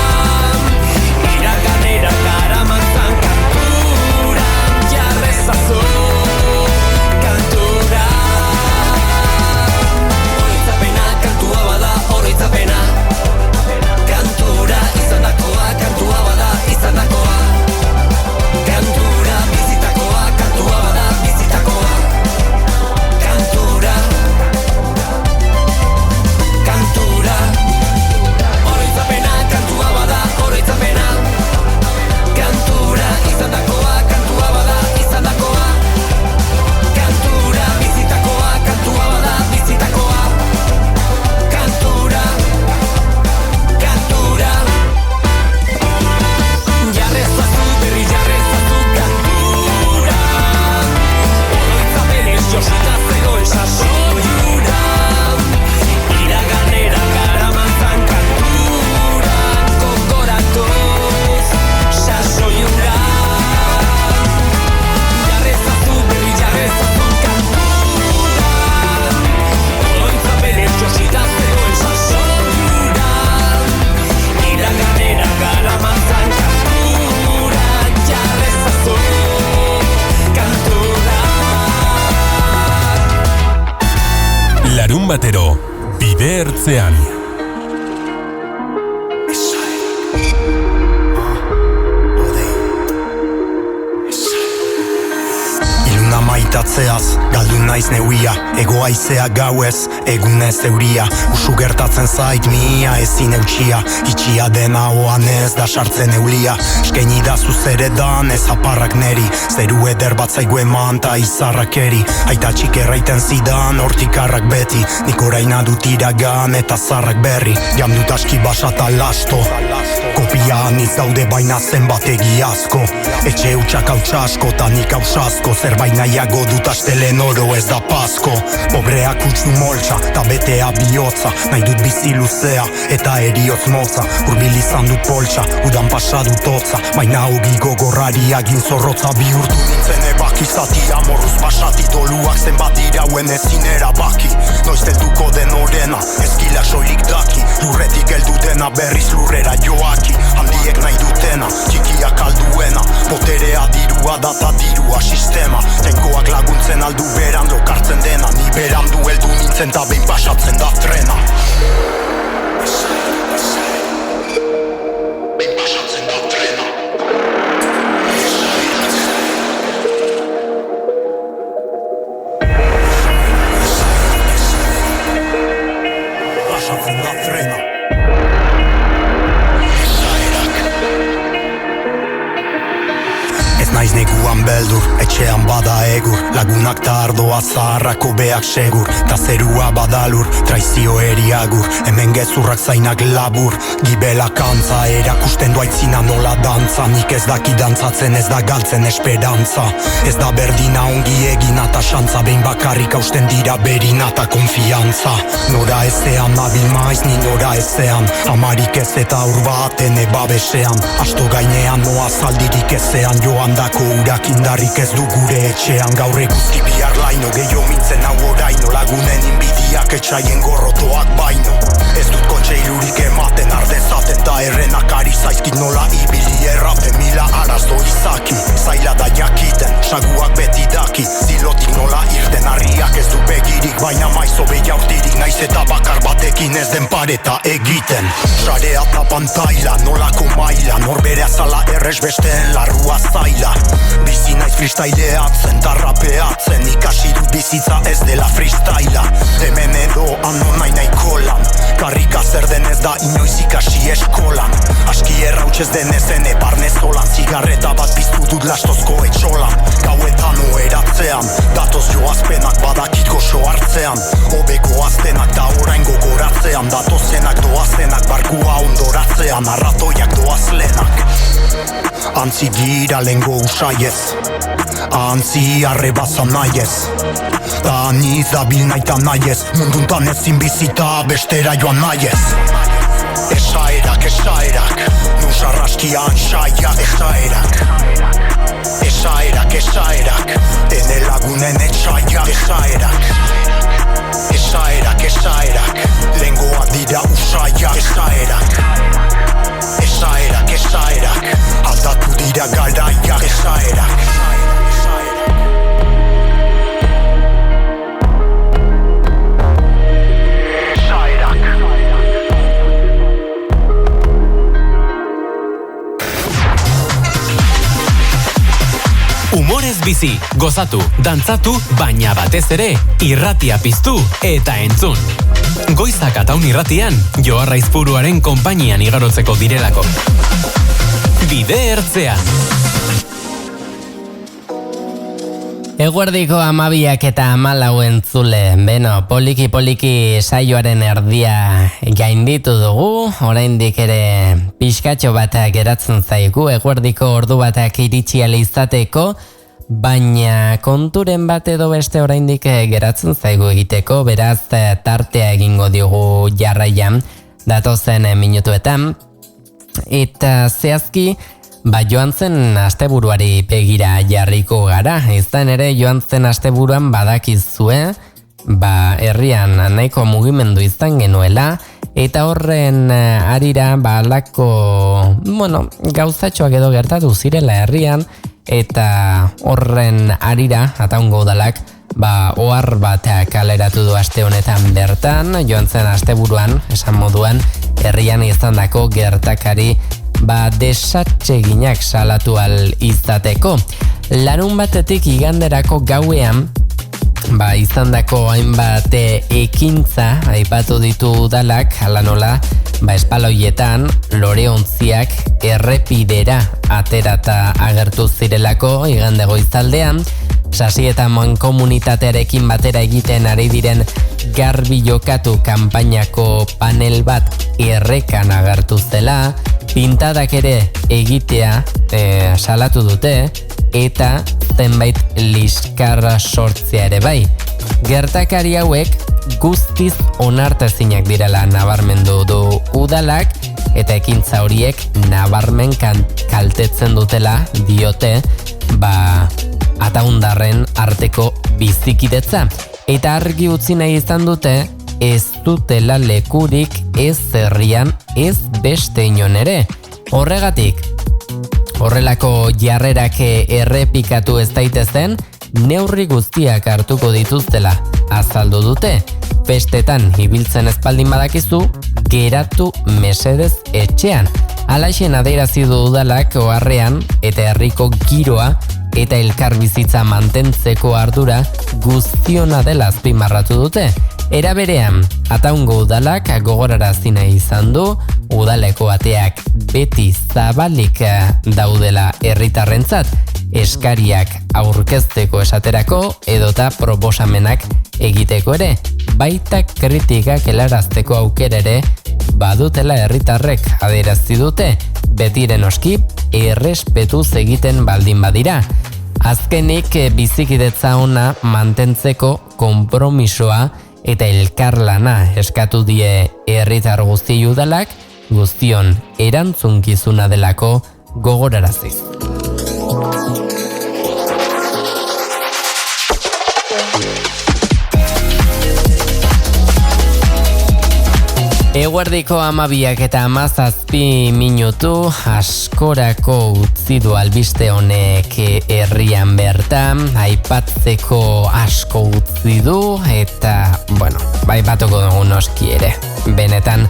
iraganera garamantzan kanturan, jarrezazu kantura. Oroitzapena kantua bada, oroitzapena kantura, izandakoa kantua bada, izandakoa kantura, bizitakoa kantua bada, bizitakoa kantura, kantura. Oroitzapena kantua bada, oroitzapena kantura, izandakoa kantua bada, izandakoa kantura, bizitakoa kantua bada, bizitakoa kantura, kantura. Jarrezazu berri jarrezazu kantura, oroitzapenez josita zegoen sasoiura, iraganera garamantzan kantura, kongoratuz sasoiura. Jarrezazu berri jarrezazu kantura, oroitzapenez josita zegoen sasoiura, iraganera garamantzan kantura, jarrezazu kantura. Larun batero, bide ertzean. Iluna maitatzeaz, galdu naiz neuia, ego haizea gauez, egunez euria, usu gertatzen zait mia ezin eutxia, itxia dena oan ez da sartzen eulia, eskaini da zuzeredan ez aparrak neri, zeru eder bat zaigu eman ta izarrak eri, aita txik erraiten zidan hortik arrak beti, nik oraina dut iragan eta zarrak berri, jam dut aski basata lasto, kopia aniz daude baina zenbat egiazko, etxe hutsak hautsasko ta nik hausasko, zerbait nahiago dut astelen oro ez da pasko, pobreak utzu moltsa ta betea bihotza, nahi dut bizi luzea eta eriotz motza, urbil izan dut poltsa, udan pasa dut hotza, baina hogi gogorrari agin zorrotza bihurtu nintzen ebaki zati amorruz pasati, doluak zenbat irauen ezin erabaki, noiz helduko den orena, ezkilak soilik daki, lurretik heldu dena berriz lurrera joaki, handiek nahi dutena, txikiak alduena, boterea dirua data dirua sistema, jainkoak laguntzen aldu beran lokartzen dena, ni beran du heldu nintzen ta behin pasatzen da trena. Behin pasatzen da trena. Pasatzen da da frena. Ez naiz neguan beldur, etxean bada egur, lagunak ta ardoa zaharrako beak segur, ta zerua badalur, traizio eriagur, hemen gezurrak zainak labur, gibela kantza, erakusten du aitzina nola dantza, nik ez daki dantzatzen ez da galtzen esperantza, ez da berdina ongi egina ta xantza, behin bakarrik hausten dira berina ta konfiantza, nora ezean nabil maiz ni nora ezean, amarik ez eta urbaten ebabesean, asto gainean noa zaldirik ezean joan, dako urak indarrik ez du gure etxean, gaur eguzki bihar laino, gehiago mintzen hau oraino, lagunen inbidiak etxaien gorrotoak baino, ez dut kontseilurik ematen ardezaten, da errenak ari zaizkit nola ibili erraten, mila arazo izaki, zaila da jakiten, saguak beti daki, zilotik nola irten, harriak ez du begirik, baina maizo behiaurtirik, naiz eta bakar batekin ez den pareta egiten, sarea eta pantaila, nolako maila, norbere azala errez besteen larrua zaila, bizi naiz freestyleatzen, tarrapeatzen, ikasi dut bizitza ez dela freestyla, hemen edo ano nahi kolan, karrika zer denez da inoiz ikasi eskolan, aski errautxez denez ene barnez olan, zigarreta bat piztu dut lastozko etxolan, gauetan oeratzean, datoz joazpenak badakit goxo hartzean, obeko aztenak da orain gogoratzean, datozenak doazenak barkua ondoratzean, arratoiak doazlenak. Antzi gira lengo usaiez, antzi arrebazan nahiez, ta aniz dabil naita nahiez, munduntan ezin bizita bestera joan nahiez. Esaerak, nusarraskian saia esaerak, ene lagunen etxaia esaerak, lengoak dira usaia esaerak, aldatu dira garaia esaerak. Humorez bizi, gozatu, dantzatu, baina batez ere, irratia piztu eta entzun. Goizak Ataun irratian, Joar Aizpuruaren konpainian igarotzeko direlako. Bide ertzean. Eguerdiko 12 eta 14 entzule, beno, poliki saioaren erdia gainditu dugu, oraindik ere pixkatxo batak geratzen zaigu, eguerdiko ordu batak iritsi ahal izateko, baina konturen bat edo beste oraindik geratzen zaigu egiteko, beraz tartea egingo diogu jarraian datozen minutuetan, eta zehazki, joan zen asteburuari begira jarriko gara, izan ere joan zen asteburuan badakizue, herrian nahiko mugimendu izan genuela, eta horren arira alako, gauzatxoak edo gertatu zirela herrian, eta horren arira, Ataungo udalak, ohar bat kaleratu du aste honetan bertan, joan zen asteburuan, esan moduan, herrian izandako gertakari desatseginak salatu al izateko. Larun batetik iganderako gauean, izandako hainbat ekintza aipatu ditu udalak, hala nola, espaloietan loreontziak errepidera aterata agertu zirelako igande goizaldean, Sasi eta mankomunitatearekin batera egiten ari diren garbi jokatu kanpainako panel bat errekan agertu zela, pintadak ere egitea salatu dute, eta zenbait liskarra sortzea ere bai. Gertakari hauek guztiz onartezinak direla nabarmendu du udalak, eta ekintza horiek nabarmen kaltetzen dutela diote, Ataundarren arteko bizikidetza. Eta argi utzi nahi izan dute, ez dutela lekurik ez herrian ez beste inon ere. Horregatik, horrelako jarrerak errepikatu ez daitezen, neurri guztiak hartuko dituztela azaldu dute. Festetan ibiltzen espaldin badakizu, geratu mesedez etxean. Alaxen adierazi du udalak oharrean eta herriko giroa eta elkarbizitza mantentzeko ardura guztiona dela azpimarratu dute. Era berean, Ataungo udalak gogorarazi nahi izan du, udaleko ateak beti zabalik daudela herritarrentzat, eskariak aurkezteko esaterako edota proposamenak egiteko ere, baita kritikak helarazteko aukera ere badutela herritarrek adierazti dute, betiren oski errespetuz egiten baldin badira. Azkenik bizikidetza ona mantentzeko konpromisoa eta elkarlana eskatu die herritar guzti udalak, guztion erantzunkizuna delako gogoraraziz. Eguerdiko 12 eta 17 minutu askorako utzi du albiste honek herrian bertan, aipatzeko asko utzi du eta, bai batuko dugu noski ere. Benetan,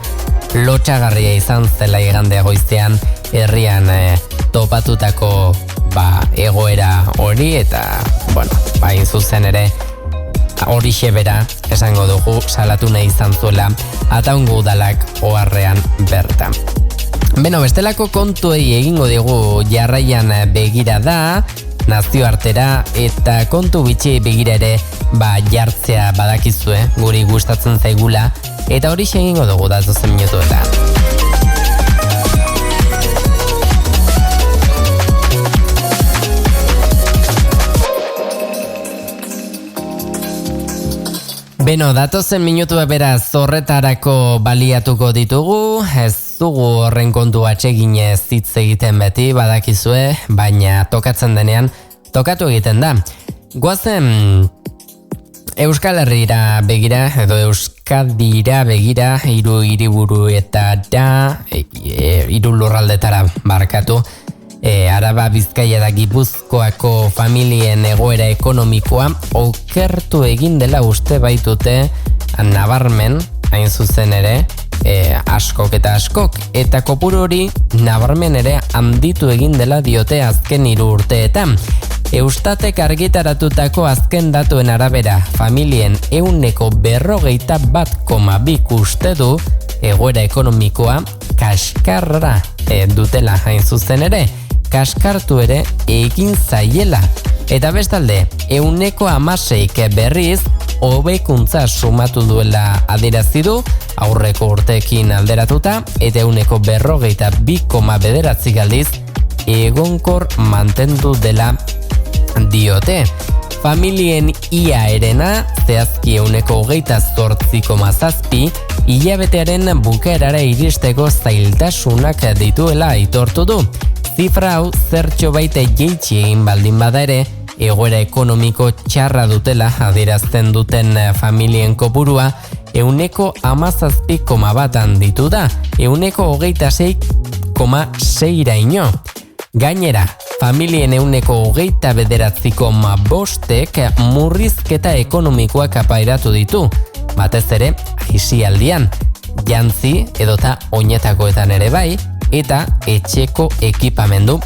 lotxagarria izan zela igande goizean herrian topatutako egoera hori eta, hain zuzen ere, horixe bera, esango dugu, salatu nahi izan zuela Ataungo udalak oharrean bertan. Bestelako kontuei egingo digu jarraian begira da, nazioartera eta kontu bitxi begira ere jartzea badakizue, guri gustatzen zaigula, eta horixe egingo dugu datozen minutuetan. Datozen minutua beraz horretarako baliatuko ditugu, ez dugu horren kontu atseginez hitz egiten beti, badakizue, baina tokatzen denean, tokatu egiten da. Goazen Euskal Herrira begira, edo Euskadira begira, hiru hiriburu eta hiru lurraldetara barkatu, Araba, Bizkaia da Gipuzkoako familien egoera ekonomikoa okertu egin dela uste baitute nabarmen, hain zuzen ere, askok eta kopuru hori nabarmen ere handitu egin dela diote azken 3 urteetan. Eustatek argitaratutako azken datuen arabera, familien 41,2 uste du egoera ekonomikoa kaskarra dutela hain zuzen ere, kaskartu ere egin zaiela. Eta bestalde, 16 berriz hobekuntza sumatu duela adierazi du aurreko urteekin alderatuta, eta 52,9 aldiz egonkor mantendu dela diote. Familien ia erena, zehazki 28,7 hilabetearen bukaerara iristeko zailtasunak dituela aitortu du. Zifra hau zertxo baita jeitsi egin baldin bada ere, egoera ekonomiko txarra dutela adierazten duten familien kopurua 17,1 handitu da, 26,6 Gainera, familien 29,5 murrizketa ekonomikoak apairatu ditu, batez ere aisialdian, jantzi edota oinetakoetan ere bai, eta etxeko ekipamendu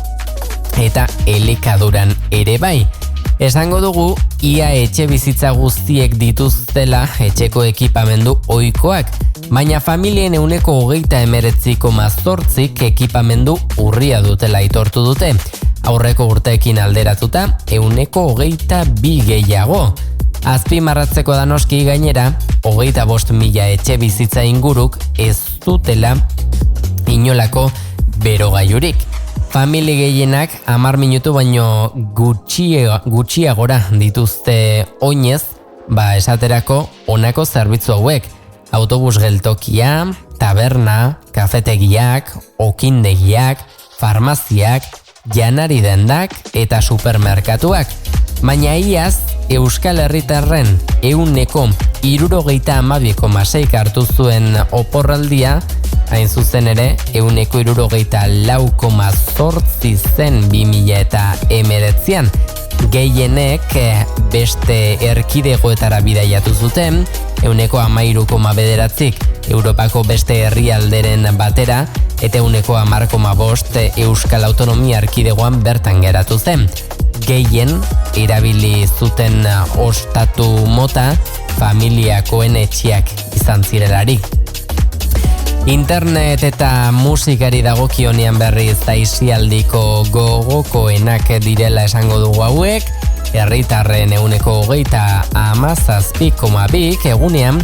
eta elikaduran ere bai. Esango dugu, ia etxe bizitza guztiek dituztela etxeko ekipamendu ohikoak, baina familien 29,8 ekipamendu urria dutela aitortu dute. Aurreko urteekin alderatuta, 22 gehiago. Azpimarratzeko da noski gainera, 25,000 etxe bizitza inguruk ez dutela inolako berogailurik. Famili gehienak 10 minutu baino gutxiagora dituzte oinez, esaterako honako zerbitzu hauek: autobus geltokia, taberna, kafetegiak, okindegiak, farmaziak, janari dendak eta supermerkatuak. Baina iaz, Euskal Herritarren 62,6 hartu zuen oporraldia, hain zuzen ere, 64,8 zen 2019an. Gehienek beste erkidegoetara bidaiatu zuten, 13,9 Europako beste herrialderen batera, eta 10,5 Euskal Autonomia Erkidegoan bertan geratu zen. Gehien erabili zuten ostatu mota familiakoen etxeak izan zirelarik. Internet eta musikari dagokionean berriz aisialdiko gogokoenak direla esango dugu hauek, herritarren 27,7 egunean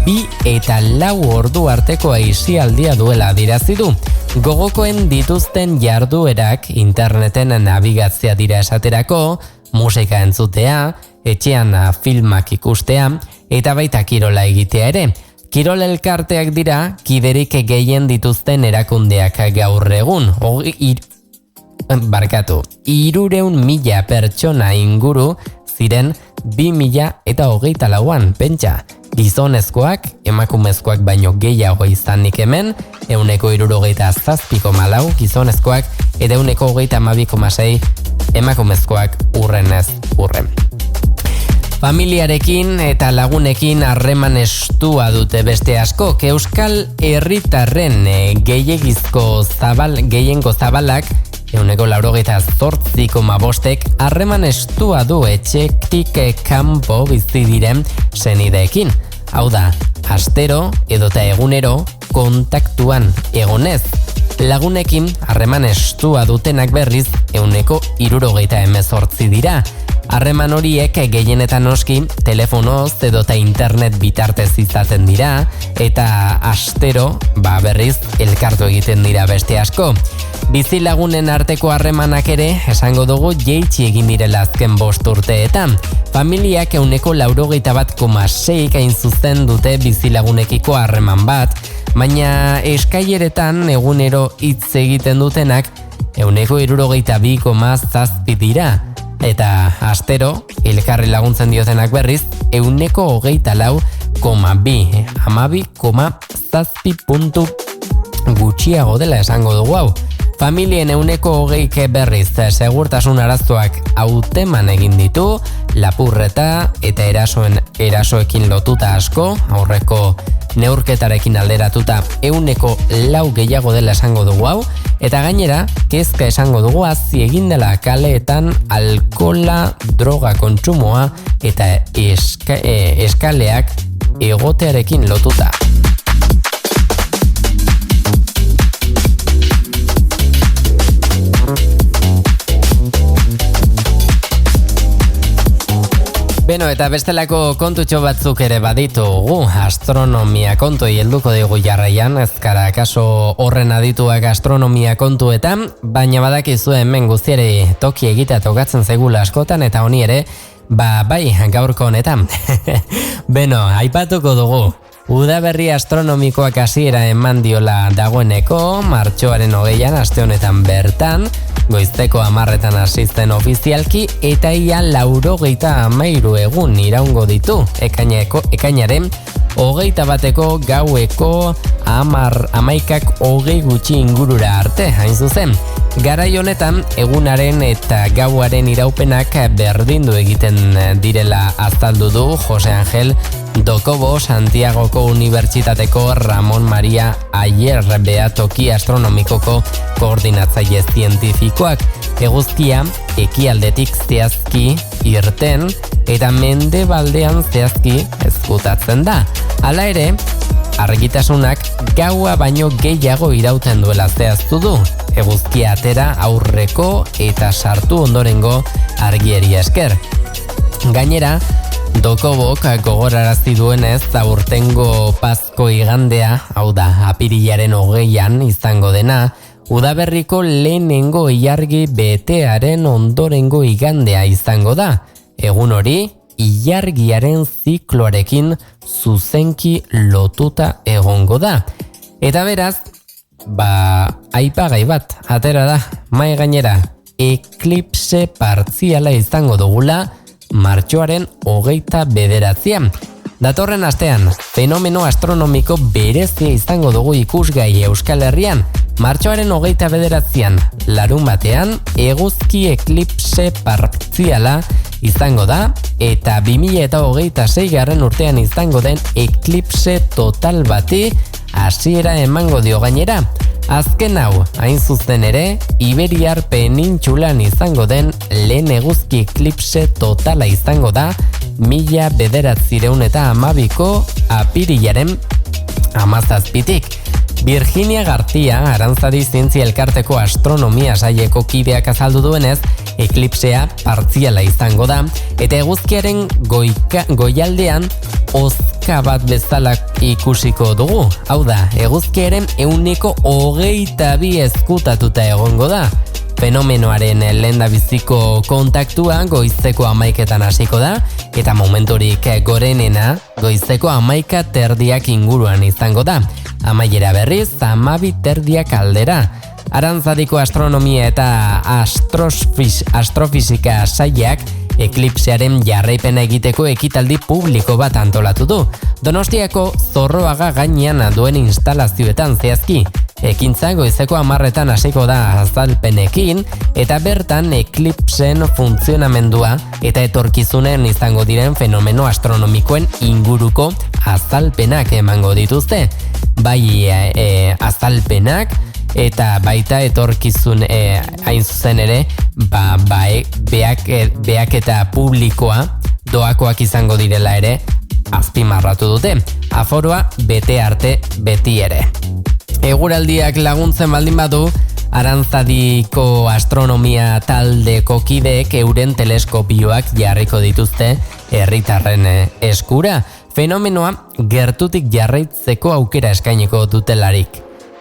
2 eta 4 ordu arteko aisialdia duela adirazi du. Gogokoen dituzten jarduerak interneten nabigatzea dira esaterako, musika entzutea, etxean filmak ikustea eta baita kirola egitea ere. Kirol elkarteak dira kiderik gehien dituzten erakundeak gaur egun. 300.000 pertsona inguru ziren 2024an, pentsa. Gizonezkoak, emakumezkoak baino gehiago izanik hemen, 67,4 gizonezkoak eta 32,6 emakumezkoak urrenez urren. Familiarekin eta lagunekin harreman estua dute beste askok. Euskal herritarren gehiengo zabalak 88,5 harreman estua du etxetik kanpo bizi diren senideekin. Hau da, astero edota egunero kontaktuan egonez. Lagunekin harreman estua dutenak berriz 78 dira. Harreman horiek gehienetan noski telefonoz edota internet bitartez izaten dira eta astero berriz elkartu egiten dira beste asko. Bizi lagunen arteko harremanak ere esango dugu jeitsi egin direla azken 5 urteetan. Familiak 81,6 hain zuzen dute bizi lagunekiko harreman bat, baina eskaileretan egunero hitz egiten dutenak 72,7 dira. Eta astero, elkarri laguntzen diotenak berriz, 24,2, 12,7 puntu gutxiago dela esango dugu hau. Familien 20 berriz segurtasun arazoak hauteman egin ditu, lapurreta eta erasoekin lotuta asko, aurreko neurketarekin alderatuta 4 gehiago dela esango dugu hau, eta gainera, kezka esango dugu hazi egin dela kaleetan alkola, droga kontsumoa eta eskaleak egotearekin lotuta. Beno, eta bestelako kontutxo batzuk ere baditugu, astronomia kontoi helduko digu jarraian, ezkara kaso horren adituak astronomia kontuetan, baina badakizu hemen guztiari toki egitea tokatzen zaigula askotan, eta honi ere, bai, gaurko honetan. Beno, aipatuko dugu. Udaberri astronomikoak hasiera eman diola dagoeneko, martxoaren 20an, aste honetan bertan, goizteko 10etan hasi zen ofizialki, eta ia 93 egun iraungo ditu, ekainaren 21 gaueko 11:20 gutxi ingurura arte, hain zuzen. Garai honetan, egunaren eta gauaren iraupenak berdindu egiten direla azaldu du Jose Angel Dokobo Santiagoko Unibertsitateko Ramon Maria Ayer behatoki astronomikoko koordinatzaile zientifikoak. Eguzkia ekialdetik zehazki irten eta mendebaldean zehazki ezkutatzen da. Hala ere, argitasunak gaua baino gehiago irauten duela zehaztu du. Eguzkia atera aurreko eta sartu ondorengo argieri esker. Gainera, Dokobok gogorarazi duenez aurtengo Pazko igandea, hau da, apirilaren 20an izango dena, udaberriko lehenengo ilargi betearen ondorengo igandea izango da. Egun hori, ilargiaren zikloarekin zuzenki lotuta egongo da. Eta beraz, aipagai bat, atera da, mai gainera, eklipse partziala izango dugula, martxoaren 29an. Datorren astean, fenomeno astronomiko berezia izango dugu ikusgai Euskal Herrian. Martxoaren 29an, larunbatean, eguzki eklipse partziala izango da, eta 2026 urtean izango den eklipse total bati hasiera emango dio gainera. Azken hau, hain zuzen ere, Iberiar penintxulan izango den lehen eguzki eklipse totala izango da 1912ko apirilaren 17tik. Virginia Garcia, Aranzadi Zientzia Elkarteko astronomia saileko kideak azaldu duenez, eklipsea partziala izango da, eta eguzkiaren goialdean ozka bat bezala ikusiko dugu. Hau da, eguzkiaren 122 ezkutatuta egongo da. Fenomenoaren lehendabiziko kontaktua goizeko 11etan hasiko da, eta momenturik gorenena goizeko 11:30 inguruan izango da. Amaiera berriz 12:30 aldera. Arantzadiko astronomia eta astrofisika sailak eklipsearen jarraipena egiteko ekitaldi publiko bat antolatu du. Donostiako Zorroaga gainean duen instalazioetan zehazki. Ekintza goizeko 10etan hasiko da azalpenekin, eta bertan eklipsen funtzionamendua eta etorkizunen izango diren fenomeno astronomikoen inguruko azalpenak emango dituzte. Bai azalpenak eta baita etorkizun hain zuzen ere beak eta publikoa doakoak izango direla ere azpimarratu dute. Aforoa bete arte beti ere. Eguraldiak laguntzen baldin badu, Arantzadiko astronomia taldeko kideek euren teleskopioak jarriko dituzte herritarren eskura. Fenomenoa gertutik jarraitzeko aukera eskainiko dutelarik.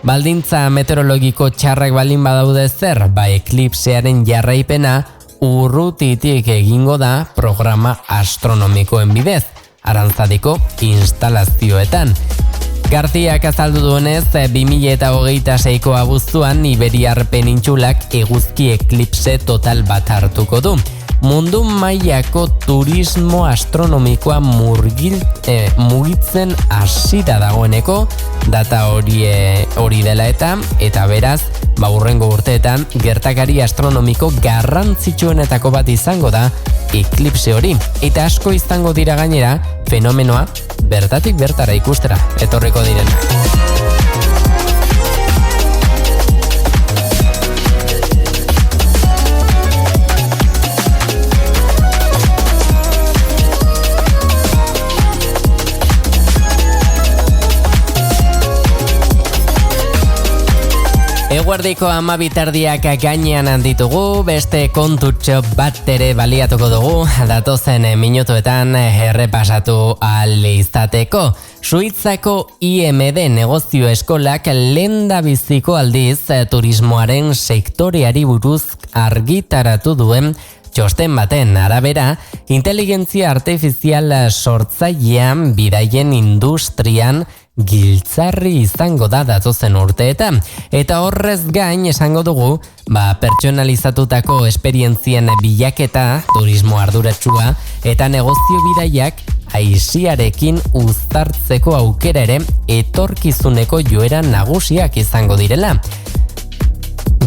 Baldintza meteorologiko txarrak baldin badaude zer, eklipsearen jarraipena urrutitik egingo da programa astronomikoen bidez, Arantzadiko instalazioetan. Garziak azaldu duenez, 2026ko abuztuan Iberiar penintsulak eguzki eklipse total bat hartuko du. Mundu mailako turismo astronomikoa mugitzen hasita dagoeneko data hori dela eta beraz, hurrengo urteetan gertakari astronomiko garrantzitsuenetako bat izango da eklipse hori, eta asko izango dira gainera fenomenoa bertatik bertara ikustera etorriko direnak. Eguerdiko 12:30 gainean ditugu, beste kontutxo bat ere baliatuko dugu, datozen minutuetan errepasatu ahal izateko. Suitzako IMD negozio eskolak lehendabiziko aldiz turismoaren sektoreari buruz argitaratu duen txosten baten arabera, inteligentzia artifizial sortzailean bidaien industrian giltzarri izango da datozen urteetan. Eta horrez gain esango dugu, pertsonalizatutako esperientzien bilaketa, turismo arduratsua eta negozio bidaiak aisiarekin uztartzeko aukera ere etorkizuneko joera nagusiak izango direla.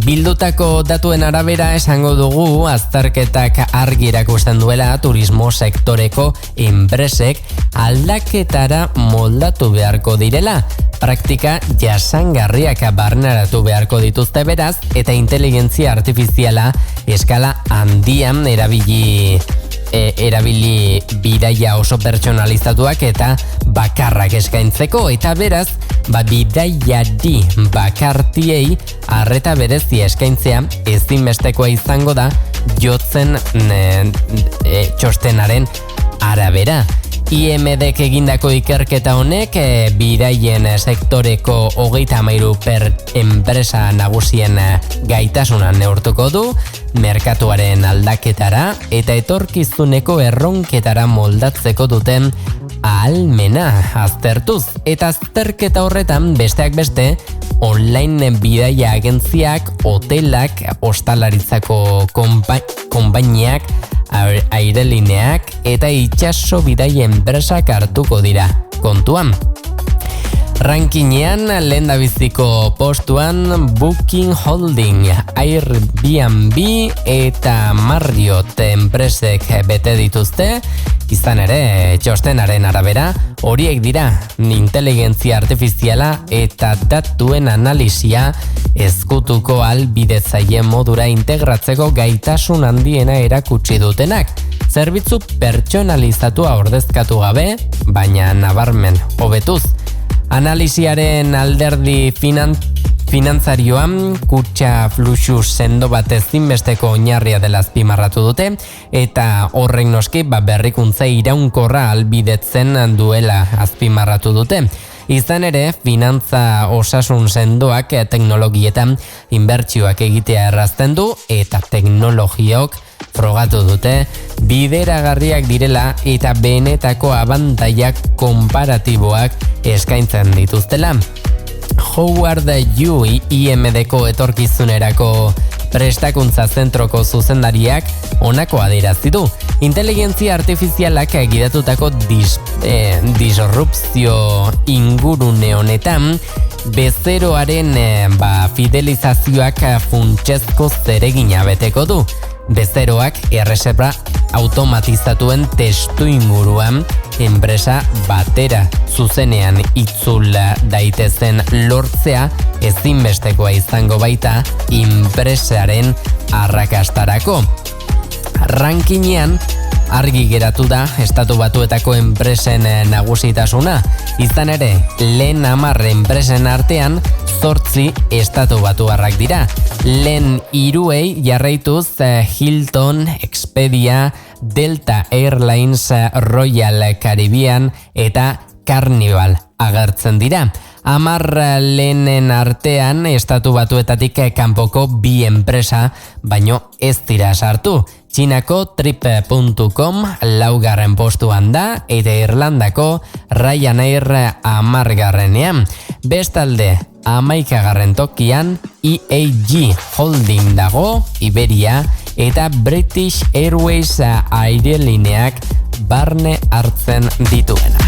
Bildutako datuen arabera esango dugu azterketak argi erakusten duela turismo sektoreko enpresek aldaketara moldatu beharko direla. Praktika jasangarriak barneratu beharko dituzte beraz, eta inteligentzia artifiziala eskala handian erabili bidaia oso pertsonalizatuak eta bakarrak eskaintzeko, eta beraz, bidaiari bakartiei arreta berezia eskaintzea ezinbestekoa izango da jotzen txostenaren arabera. IMDek egindako ikerketa honek bidaien sektoreko 33 enpresa nagusien gaitasuna neurtuko du, merkatuaren aldaketara eta etorkizuneko erronketara moldatzeko duten ahalmena aztertuz. Eta azterketa horretan besteak beste, online bidaia agentziak, hotelak, ostalaritzako konpainiak, airelineak eta itxaso bidaia enpresak hartuko dira kontuan. Rankinean lehendabiziko postuan Booking Holding, Airbnb eta Marriott enpresek bete dituzte, Izan ere, txostenaren arabera, horiek dira inteligentzia artifiziala eta datuen analisia ezkutuko ahalbidetzaile modura integratzeko gaitasun handiena erakutsi dutenak. Zerbitzu pertsonalizatua ordezkatu gabe, baina nabarmen hobetuz. Analisiaren alderdi finantzarioan kutxa fluxu sendo bat ezinbesteko oinarria dela azpimarratu dute eta horrek noski berrikuntza iraunkorra ahalbidetzen duela azpimarratu dute. Izan ere, finantza osasun sendoak teknologietan inbertsioak egitea errazten du eta teknologiok frogatu dute bideragarriak direla eta benetako abantaiak konparatiboak eskaintzen dituztela. Howard U. IMD-ko etorkizunerako prestakuntza zentroko zuzendariak honako adierazi du. Inteligentzia artifizialak gidatutako disrupzio ingurune honetan bezeroaren fidelizazioak funtsezko zeregina beteko du. Bezeroak erreserba automatizatuen testu inguruan enpresa batera zuzenean itzula daitezen lortzea ezinbestekoa izango baita enpresaren arrakastarako. Rankinean argi geratu da Estatu Batuetako enpresen nagusitasuna. Izan ere, lehen 10 enpresen artean 8 Estatu Batuarrak dira. Lehen 3 jarraituz Hilton, Expedia, Delta Airlines, Royal Caribbean eta Carnival agertzen dira. 10 lehenen artean Estatu Batuetatik kanpoko 2 enpresa, baino ez dira sartu. Txinako Trip.com 4. postuan da eta Irlandako Ryanair 10. Bestalde, 11. tokian IAG Holding dago, Iberia eta British Airways airelineak barne hartzen dituena.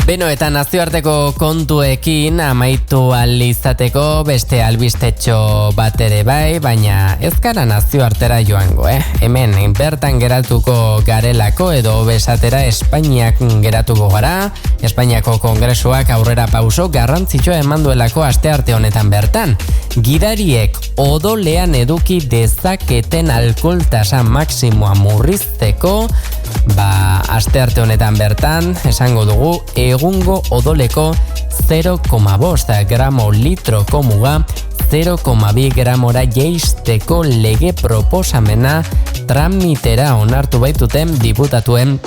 Beno, eta nazioarteko kontuekin amaitu alizateko beste albistetxo bat ere bai, baina ez gara nazioartera joango, Hemen, bertan geratuko garelako edo besatera Espainiak geratuko gara. Espainiako Kongresuak aurrera pauso garrantzitsua eman duelako astearte honetan bertan. Gidariek odolean eduki dezaketen alkoholtasa maksimoa murrizteko, astearte honetan bertan, esango dugu, egungo odoleko 0,5 gramo litroko muga 0,2 gramora jeisteko lege proposamena tramitera onartu baituten diputatuen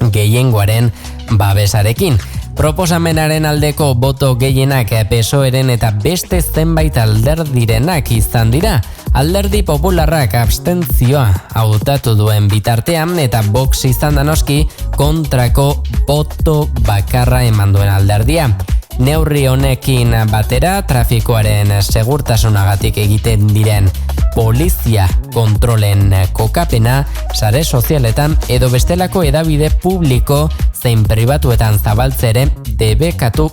gehiengoaren babesarekin. Proposamenaren aldeko boto gehienak PSOEren eta beste zenbait alderdirenak izan dira. Alderdi Popularrak abstentzioa hautatu duen bitartean eta Vox izan da noski kontrako boto bakarra eman duen alderdia. Neurri honekin batera trafikoaren segurtasunagatik egiten diren polizia kontrolen kokapena sare sozialetan edo bestelako hedabide publiko zein pribatuetan zabaltzere debekatu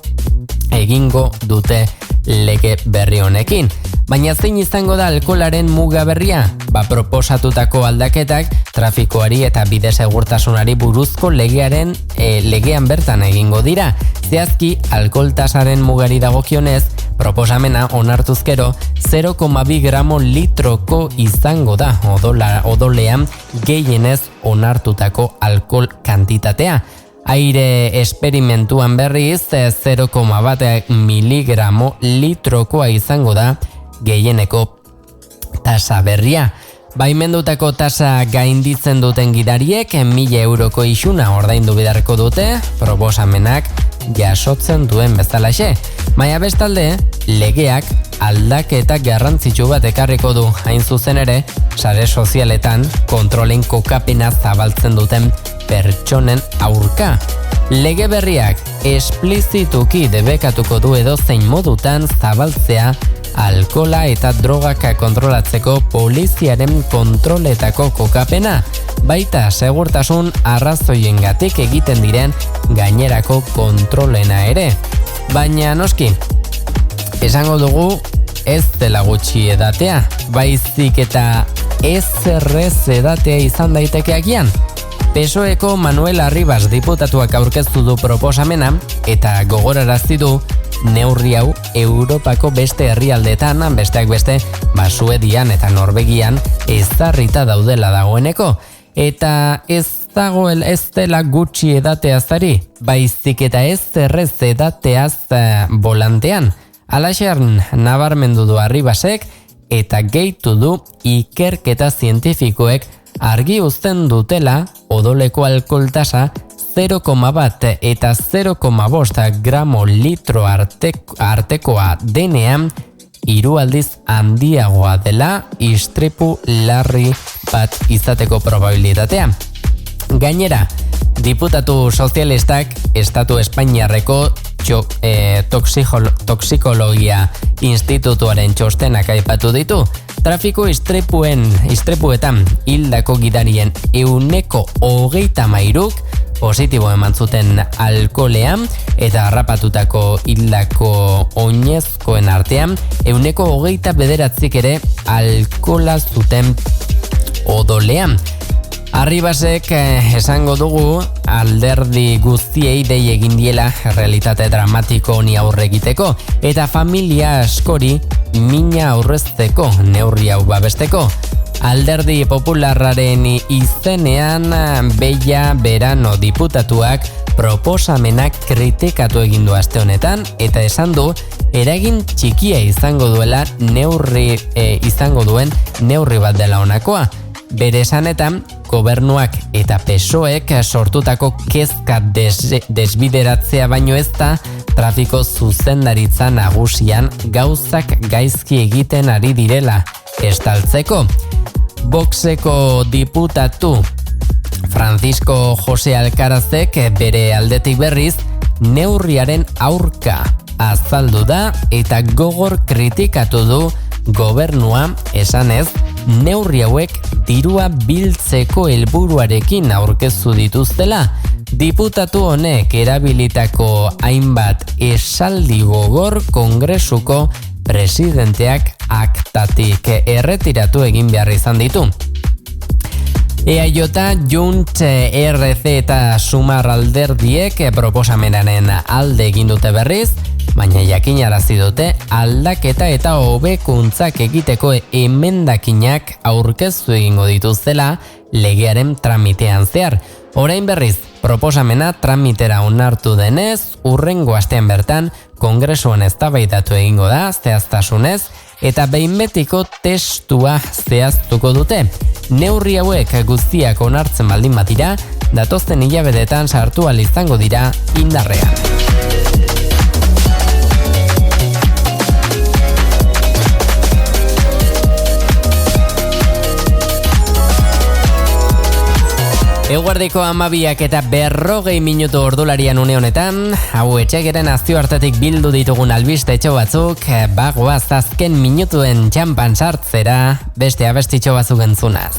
egingo dute lege berri honekin. Baina zein izango da alkoholaren muga berria? Proposatutako aldaketak trafikoari eta bide segurtasunari buruzko legean bertan egingo dira. Zehazki, alkoholtasaren mugari dagokionez, proposamena onartuzkero 0,2 gramo litroko izango da odolean gehienez onartutako alkohol kantitatea. Aire esperimentuan berriz 0,1 miligramo litrokoa izango da gehieneko tasa berria. Baimendutako tasa gainditzen duten gidariek 1.000 euroko isuna ordaindu bidarko dute proposamenak jasotzen duen bezalaxe. Baina bestalde, legeak aldaketak garrantzitsu bat ekarriko du, hain zuzen ere, sare sozialetan kontrolen kokapena zabaltzen duten pertsonen aurka. Lege berriak esplizituki debekatuko du edozein modutan zabaltzea alkola eta drogak kontrolatzeko poliziaren kontroletako kokapena, baita segurtasun arrazoiengatik egiten diren gainerako kontrolena ere. Baina noski, esango dugu ez dela gutxi edatea, baizik eta ez edatea izan daiteke agian. PSOEko Manuel Arribas diputatuak aurkeztu du proposamena eta gogorarazi du neurri hau Europako beste herrialdetan, besteak beste, Suedian eta Norvegian ezarrita daudela dagoeneko. Eta ez dela gutxi edateazari, baizik eta ez edateaz volantean. Alaxern nabarmendu du Arribasek eta gehitu du ikerketa zientifikoek argi uzten dutela odoleko alkoholtasa 0,1 eta 0,5 gramo litro artekoa denean 3 aldiz handiagoa dela istripu larri bat izateko probabilitatea. Gainera, diputatu sozialistak Estatu Espainiarreko Toxikologia Institutuaren txostenak aipatu ditu. Trafiko istripuetan hildako gidarien 30% positibo eman zuten alkoholean eta harrapatutako hildako oinezkoen artean 29% ere alkohola zuten odolean. Arribasek esango dugu alderdi guztiei dei egin diela realitate dramatiko honi aurre egiteko eta familia askori mina aurrezteko neurri hau babesteko. Alderdi Popularraren izenean Beia Berano diputatuak proposamenak kritikatu egin du aste honetan eta esan du eragin txikia izango duen neurri bat dela honakoa. Bere esanetan, gobernuak eta PSOEk sortutako kezka desbideratzea baino ez da trafiko zuzendaritza nagusian gauzak gaizki egiten ari direla estaltzeko. Voxeko diputatu Francisco José Alcarazek bere aldetik berriz neurriaren aurka azaldu da eta gogor kritikatu du gobernua esanez neurri hauek dirua biltzeko helburuarekin aurkeztu dituztela. Diputatu honek erabilitako hainbat esaldi gogor Kongresuko presidenteak aktatik erretiratu egin behar izan ditu. EAJ, Junts, RC eta Sumar alderdiek proposamenaren alde egin dute berriz, baina jakinarazi dute aldaketa eta hobekuntzak egiteko emendakinak aurkeztu egingo dituztela legearen tramitean zehar. Orain berriz, proposamena tramitera onartu denez, hurrengo astean bertan Kongresuan eztabaidatu egingo da zehaztasunez eta behin betiko testua zehaztuko dute. Neurri hauek guztiak onartzen baldin batira, datozen hilabetetan sartu ahal izango dira indarrean. Eguerdiko 12 eta 40 minutu ordularian une honetan, hau etxegeren nazioartetik bildu ditugun albistetxo batzuk, bagoaz azken minutuen txampan sartzera, beste abestitxo batzuk entzunaz.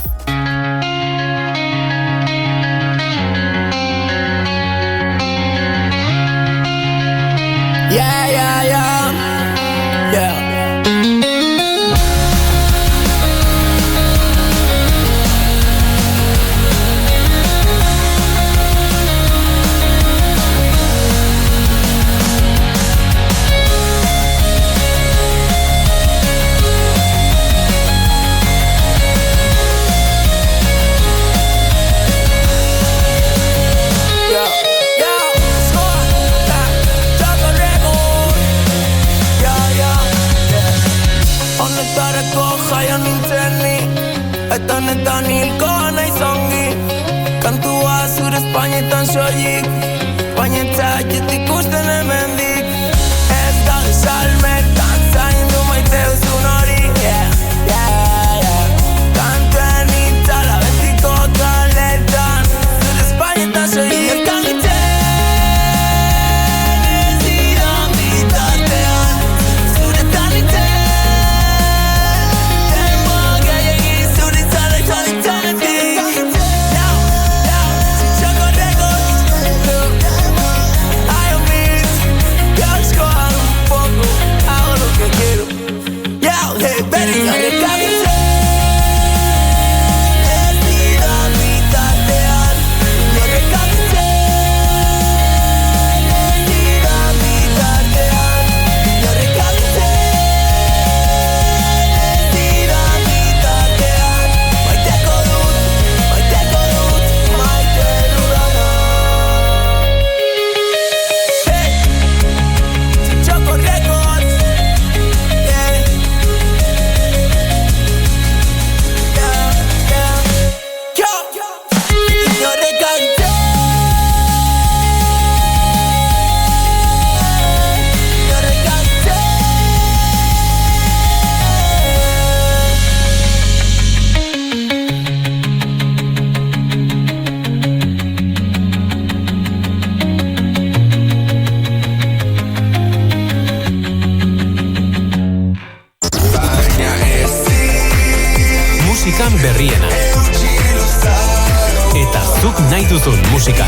zuk nahi duzun musika.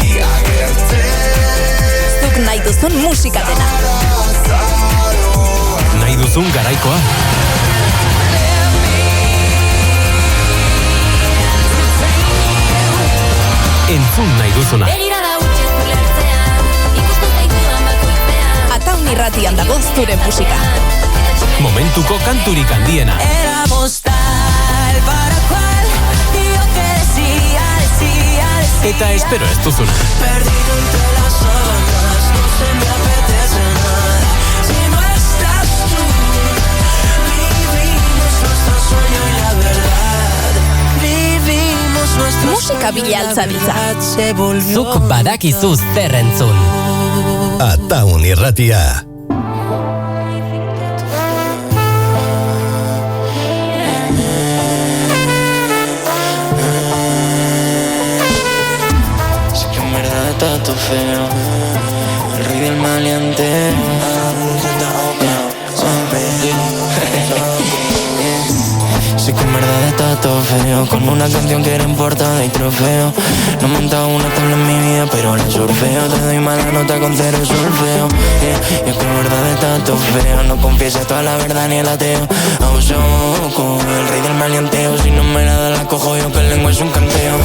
Zuk nahi duzun musika dena. Nahi duzun garaikoa. Entzun nahi duzuna. Ataun irratian dago zure musika. Momentuko kanturik handiena. Éramos tal para cual, y yo que decía. Eta espero ez duzuna. Perdido entre las sábanas, no se me apetece nada. Si no estás tú, vivimos nuestro sueño y la verdad. Vivimos nuestro musika bila altzabiltza. Zuk badakizu zer entzun. Ataun irratia. Tato feo, el rey del maleanteo. Sé que en verdad está todo feo, con una canción que era en portada y trofeo. No he montado una tabla en mi vida, pero la surfeo. Te doy mala nota con cero solfeo. Y es que en verdad está todo feo, no confiesa toda la verdad ni el ateo. Ausoco, el rey del maleanteo. Si no me la da la cojo yo, que el lengua es un canteo.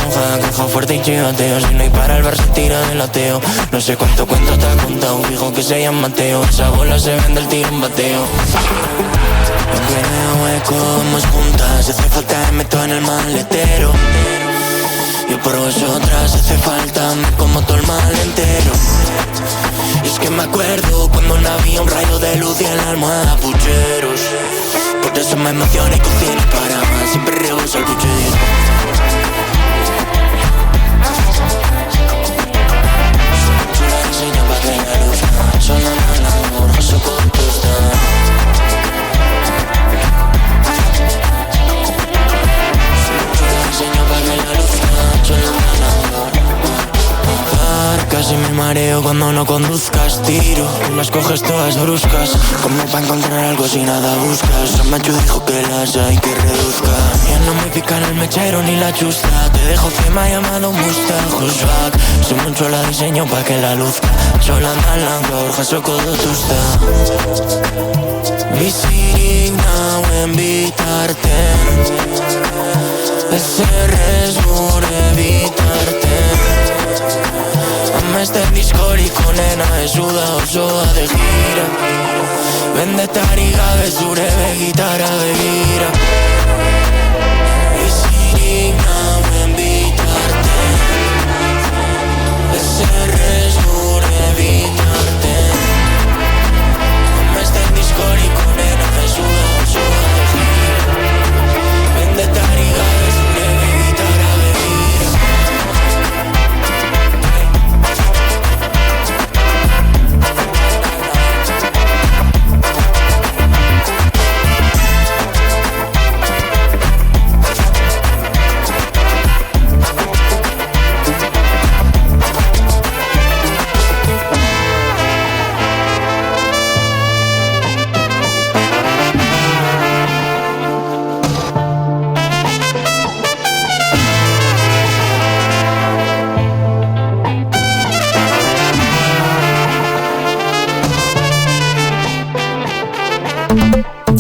Loja, caja fuerte y chivateo. Si no hay para el bar se tira del ateo. No sé cuánto cuento te ha contado, fijo que se llama Mateo. Esa bola se vende el tiro en bateo. Aunque me hueco, vamos juntas. Si hace falta me meto en el maletero. Yo por vosotras, hace falta me como todo el mal entero. Y es que me acuerdo cuando no había un rayo de luz y en la almohada pucheros. Por eso me emociona y cocino para más. Siempre rebosa el puchero. Chula diseño pa' que la luz solo no el amor, oso con tostada. Diseño pa' que la luz solo el amor. Casi me mareo cuando no conduzcas. Tiro, las coges todas bruscas. Como pa' encontrar algo si nada buscas. Samachu dijo que las hay que reduzca. Ya no me pican el mechero ni la chusta. Te dejo que me ha llamado Mustajoshbak. Soy mucho la diseño pa' que la luzca. Sola malan gaur jasoko dutuzta. Bizirik nauen bitarten Ezerrez gure bitarten Amesten diskoriko nena ezuda osoa de gira Bendetari gabe zure begitara begira Bizirik nauen bitarten Ezerrez gure bitarten Amesten diskoriko nena ezuda osoa de gira Bendetari gabe zure begitara begira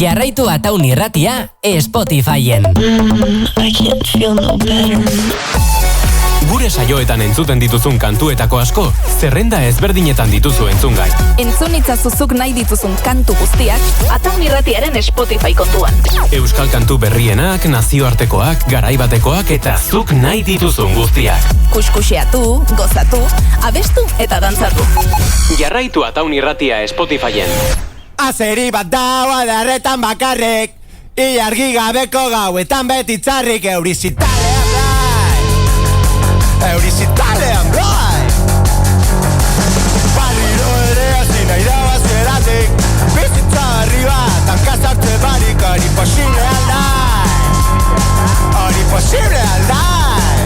Jarraitu Ataun irratia Spotifyen. I can't feel no better. Gure saioetan entzuten dituzun kantuetako asko, zerrenda ezberdinetan dituzu entzungai. Entzun itzazuzuk nahi dituzun kantu guztiak Ataun irratiaren Spotify kontuan. Euskal kantu berrienak, nazioartekoak, garaibatekoak eta zuk nahi dituzun guztiak. Kuskuxeatu, gozatu, abestu eta dantzatu. Jarraitu Ataun irratia Spotifyen. Azeri bat daua darretan bakarrik Ilargi gabeko gauetan beti txarrik Eurizitalean blai Eurizitalean blai Baliro ere hasi nahi da bazeratik Bizitza barri bat hankazartze barik Hori posible aldai Hori posible aldai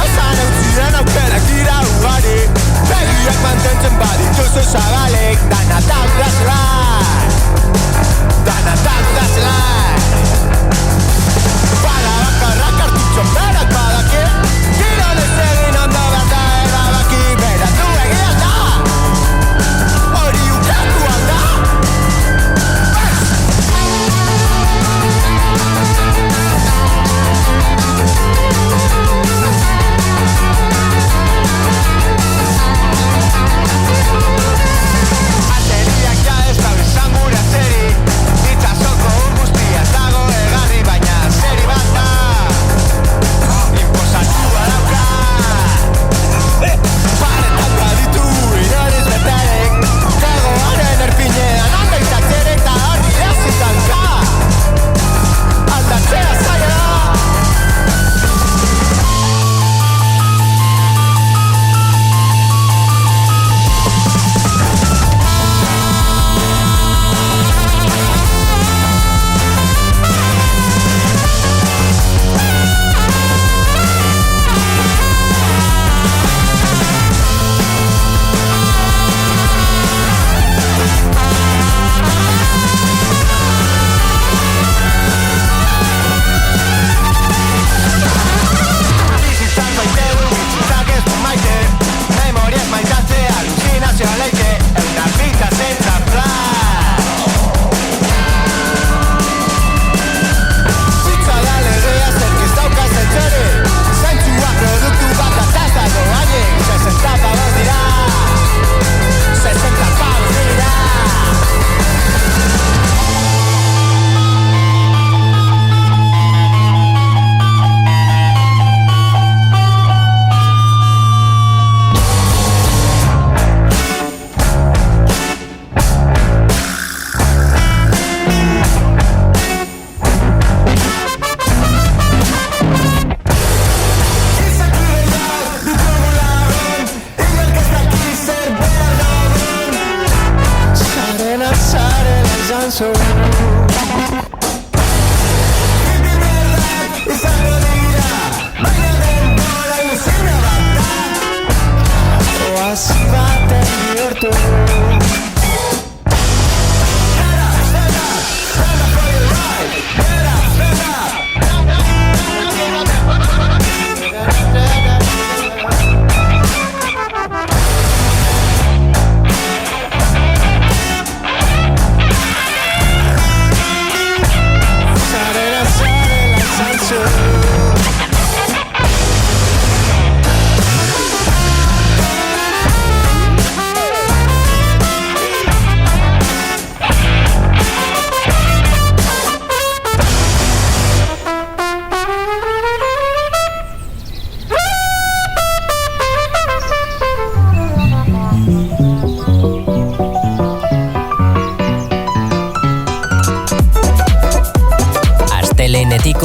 Esan eutziren aukerak dira ugari Begiak mantentzen badituzu zabalik Dana daudazlai Dana daudazlai Bada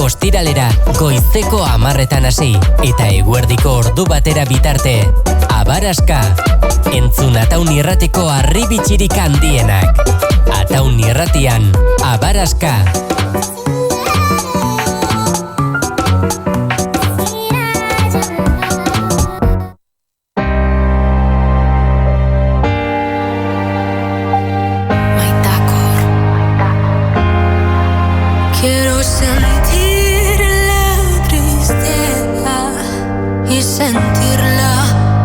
Ostiralera goizeko 10:00 hasi eta eguerdiko ordu batera bitarte. Abaraska, entzun Ataun Irratiko harribitxirik handienak. Ataun Irratian, Abaraska. Sentirla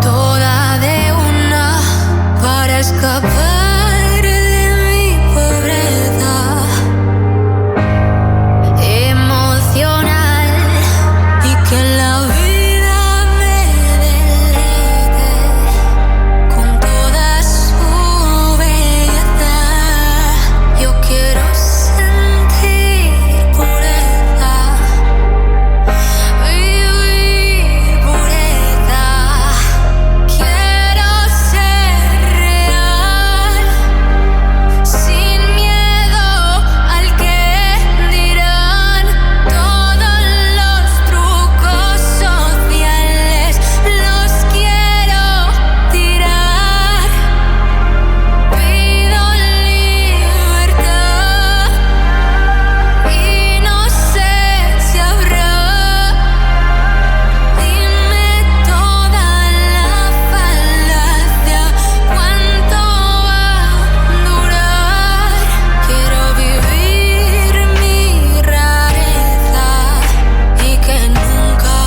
toda de una para escapar de mi pobreza emocional y que la vida me deleite con toda su belleza. Yo quiero sentir pureza, vivir pureza. Quiero ser real, sin miedo al que dirán. Todos los trucos sociales los quiero tirar. Pido libertad y no sé si habrá. Dime toda la falacia, ¿cuánto va a durar? Quiero vivir mi rareza y que nunca,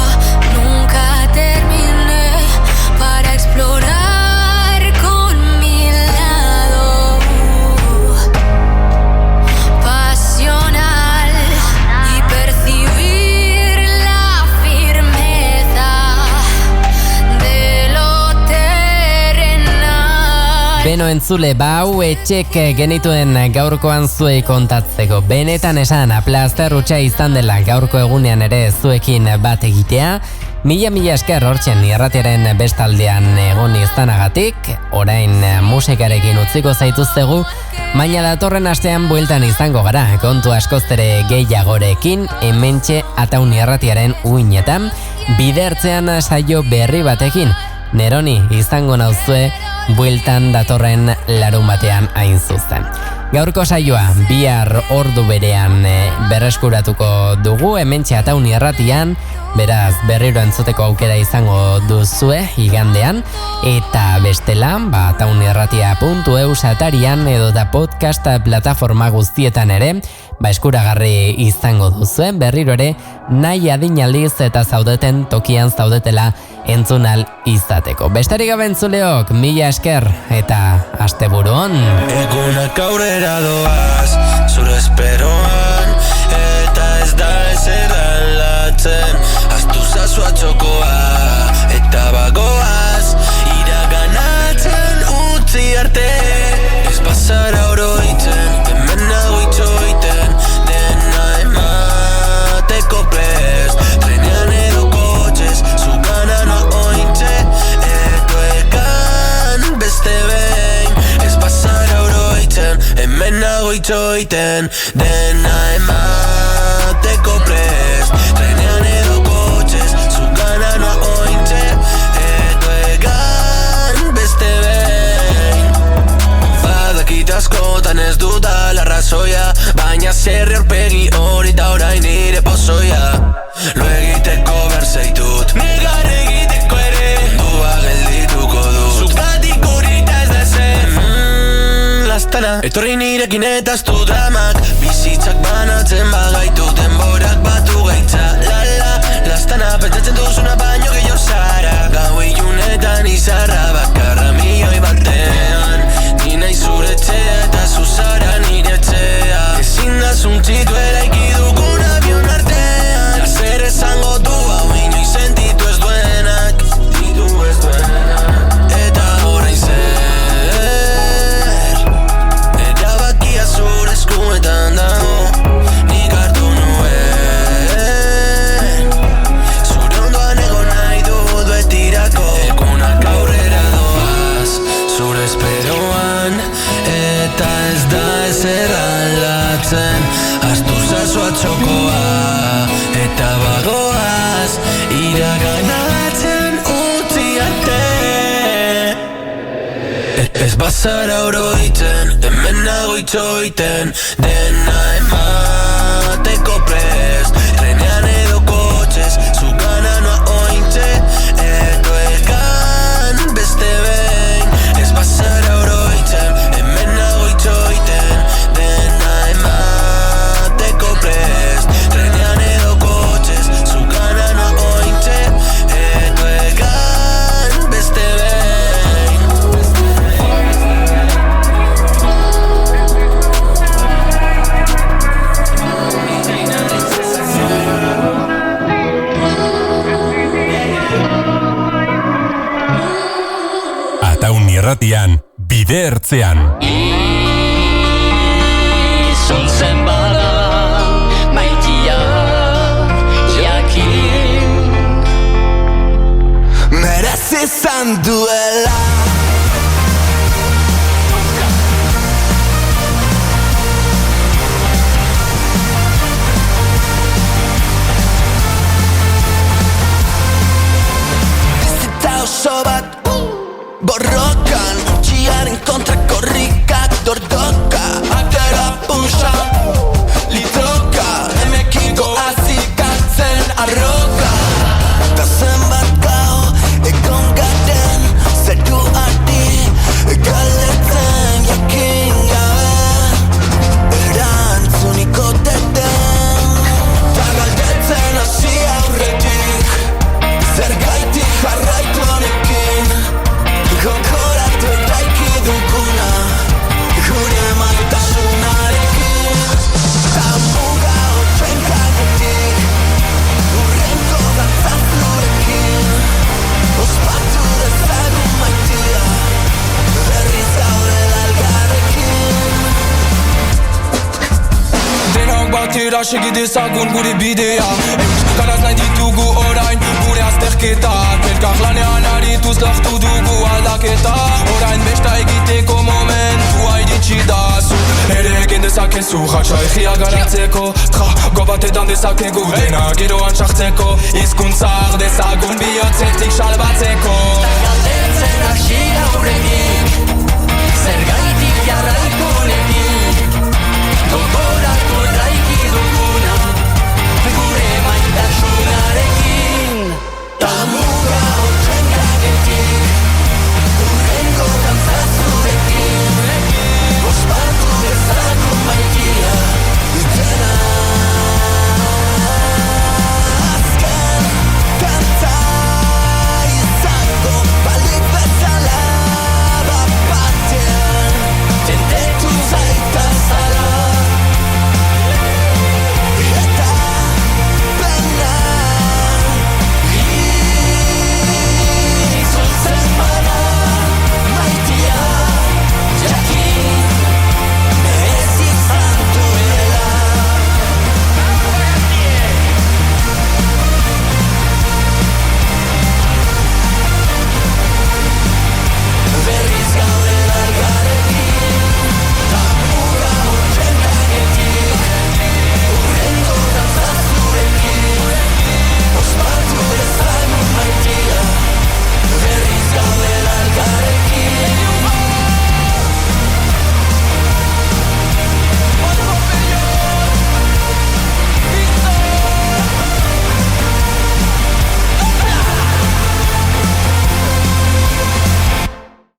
nunca termine para explorar con mi lado pasional y percibir la firmeza de lo terrenal. Beno entzule, hau etxek genituen gaurkoan zuei kontatzeko. Benetan esan, plazer hutsa izan dela gaurko egunean ere zuekin bat egitea. Mila esker hortzen irratiaren bestaldean egon izanagatik. Orain musikarekin utziko zaituztegu, baina datorren astean bueltan izango gara. Kontu askoz ere gehiagorekin, hementxe Ataun Irratiaren uinetan, bidertzean saio berri batekin. Neroni izango nauzue bueltan datorren larun batean hain zuzen. Gaurko saioa bihar ordu berean berreskuratuko dugu hementxe Ataun Irratian, beraz berriro entzuteko aukera izango duzue igandean, eta bestela ataunirratia.eu satarian edo da podcast plataforma guztietan ere eskuragarri izango duzuen, berriro ere nahi adinaliz eta zaudeten tokian zaudetela entzunal izateko. Besterik gabe entzuleok, mila esker eta asteburu on. Egunak aurrera doaz, zure esperoan, eta ez da ezer aldatzen. Aztu zazua txokoa, eta bagoaz, iraganatzen utzi arte. Ez pasara oroitzen, hemen nago itxoiten, dena emateko prest. Trenean edo kotxez, zugana noa ointxe, edo egan beste behin. Ez pasara oroitzen, hemen nago itxoiten, dena emateko prest. Trenean edo kotxez, zugana noa ointxe, edo egan beste behin. Badakit askotan ez dudala razoia, baina zerri aurpegi hori da orain nire pozoia. Lo egiteko berzeitut, negar egiteko ere, mundua geldituko dut. Zugatik urita ez dezen, Etorri nirekin eta ez du dramak, bizitzak banatzen bagaitu, denborak batu gaitza. Lastana pentsatzen duzuna baino gehiago zara, gau ilunetan izarra bakarra milioi batean. Ni nahi zure etxea eta zuzara nire etxea, ezin da zuntzitu eraiki dugun abion artean. Zer esango du hau inoiz sentitu ez duenak, eta orain zer erabakia zure eskuetan dago. Nik hartu nuen zure ondoan egon nahi dut betirako. Egunak aurrera doaz zure esperoan, eta ez da ezer aldatzen. Astu zazua txokoa eta bagoaz iraganatzen utzi arte. Ez bazara oroitzen, hemen nago itxoiten, dena emateko prest, trenean edo kotxez, zugana noa ointxe, edo egan beste behin. Ez bazara oroitzen, hemen nago itxoiten, dena emateko prest, trenean edo kotxez, zugana noa ointxe, edo egan beste behin. Ataun irratian, bide ertzean. Izuntzen bada maitia jakin merezi izan duela. Bizitza oso bat borrokan, utxiaren kontra korrikak dordoka, atera puxa, litroka, emekiko azikatzen arroka. Ta zenbat gau egon garen, zeru ardi galetzen jakin gabe, erantzuniko deten, ta galdetzen hasi aurretik, zer gaitik jarraitu honekin. Gokoratu eraiki duguna, gure maitasunarekin. Ta muga hotzen kagetik, urrenko dantzaturekin. Ospatu dezagun maitia, berriz gaudela elgarrekin. Denok batera segi dezagun gure bidea, euskaraz nahi ditugu orain gure azterketak. Elkar lanean arituz lortu dugu aldaketa, orain besta egiteko momentua iritsi da. Zuk ere egin dezakezu, jatsa egia garatzeko, trago batetan dezakegu, dena geroan sartzeko, hizkuntza dezagun bihotzetik.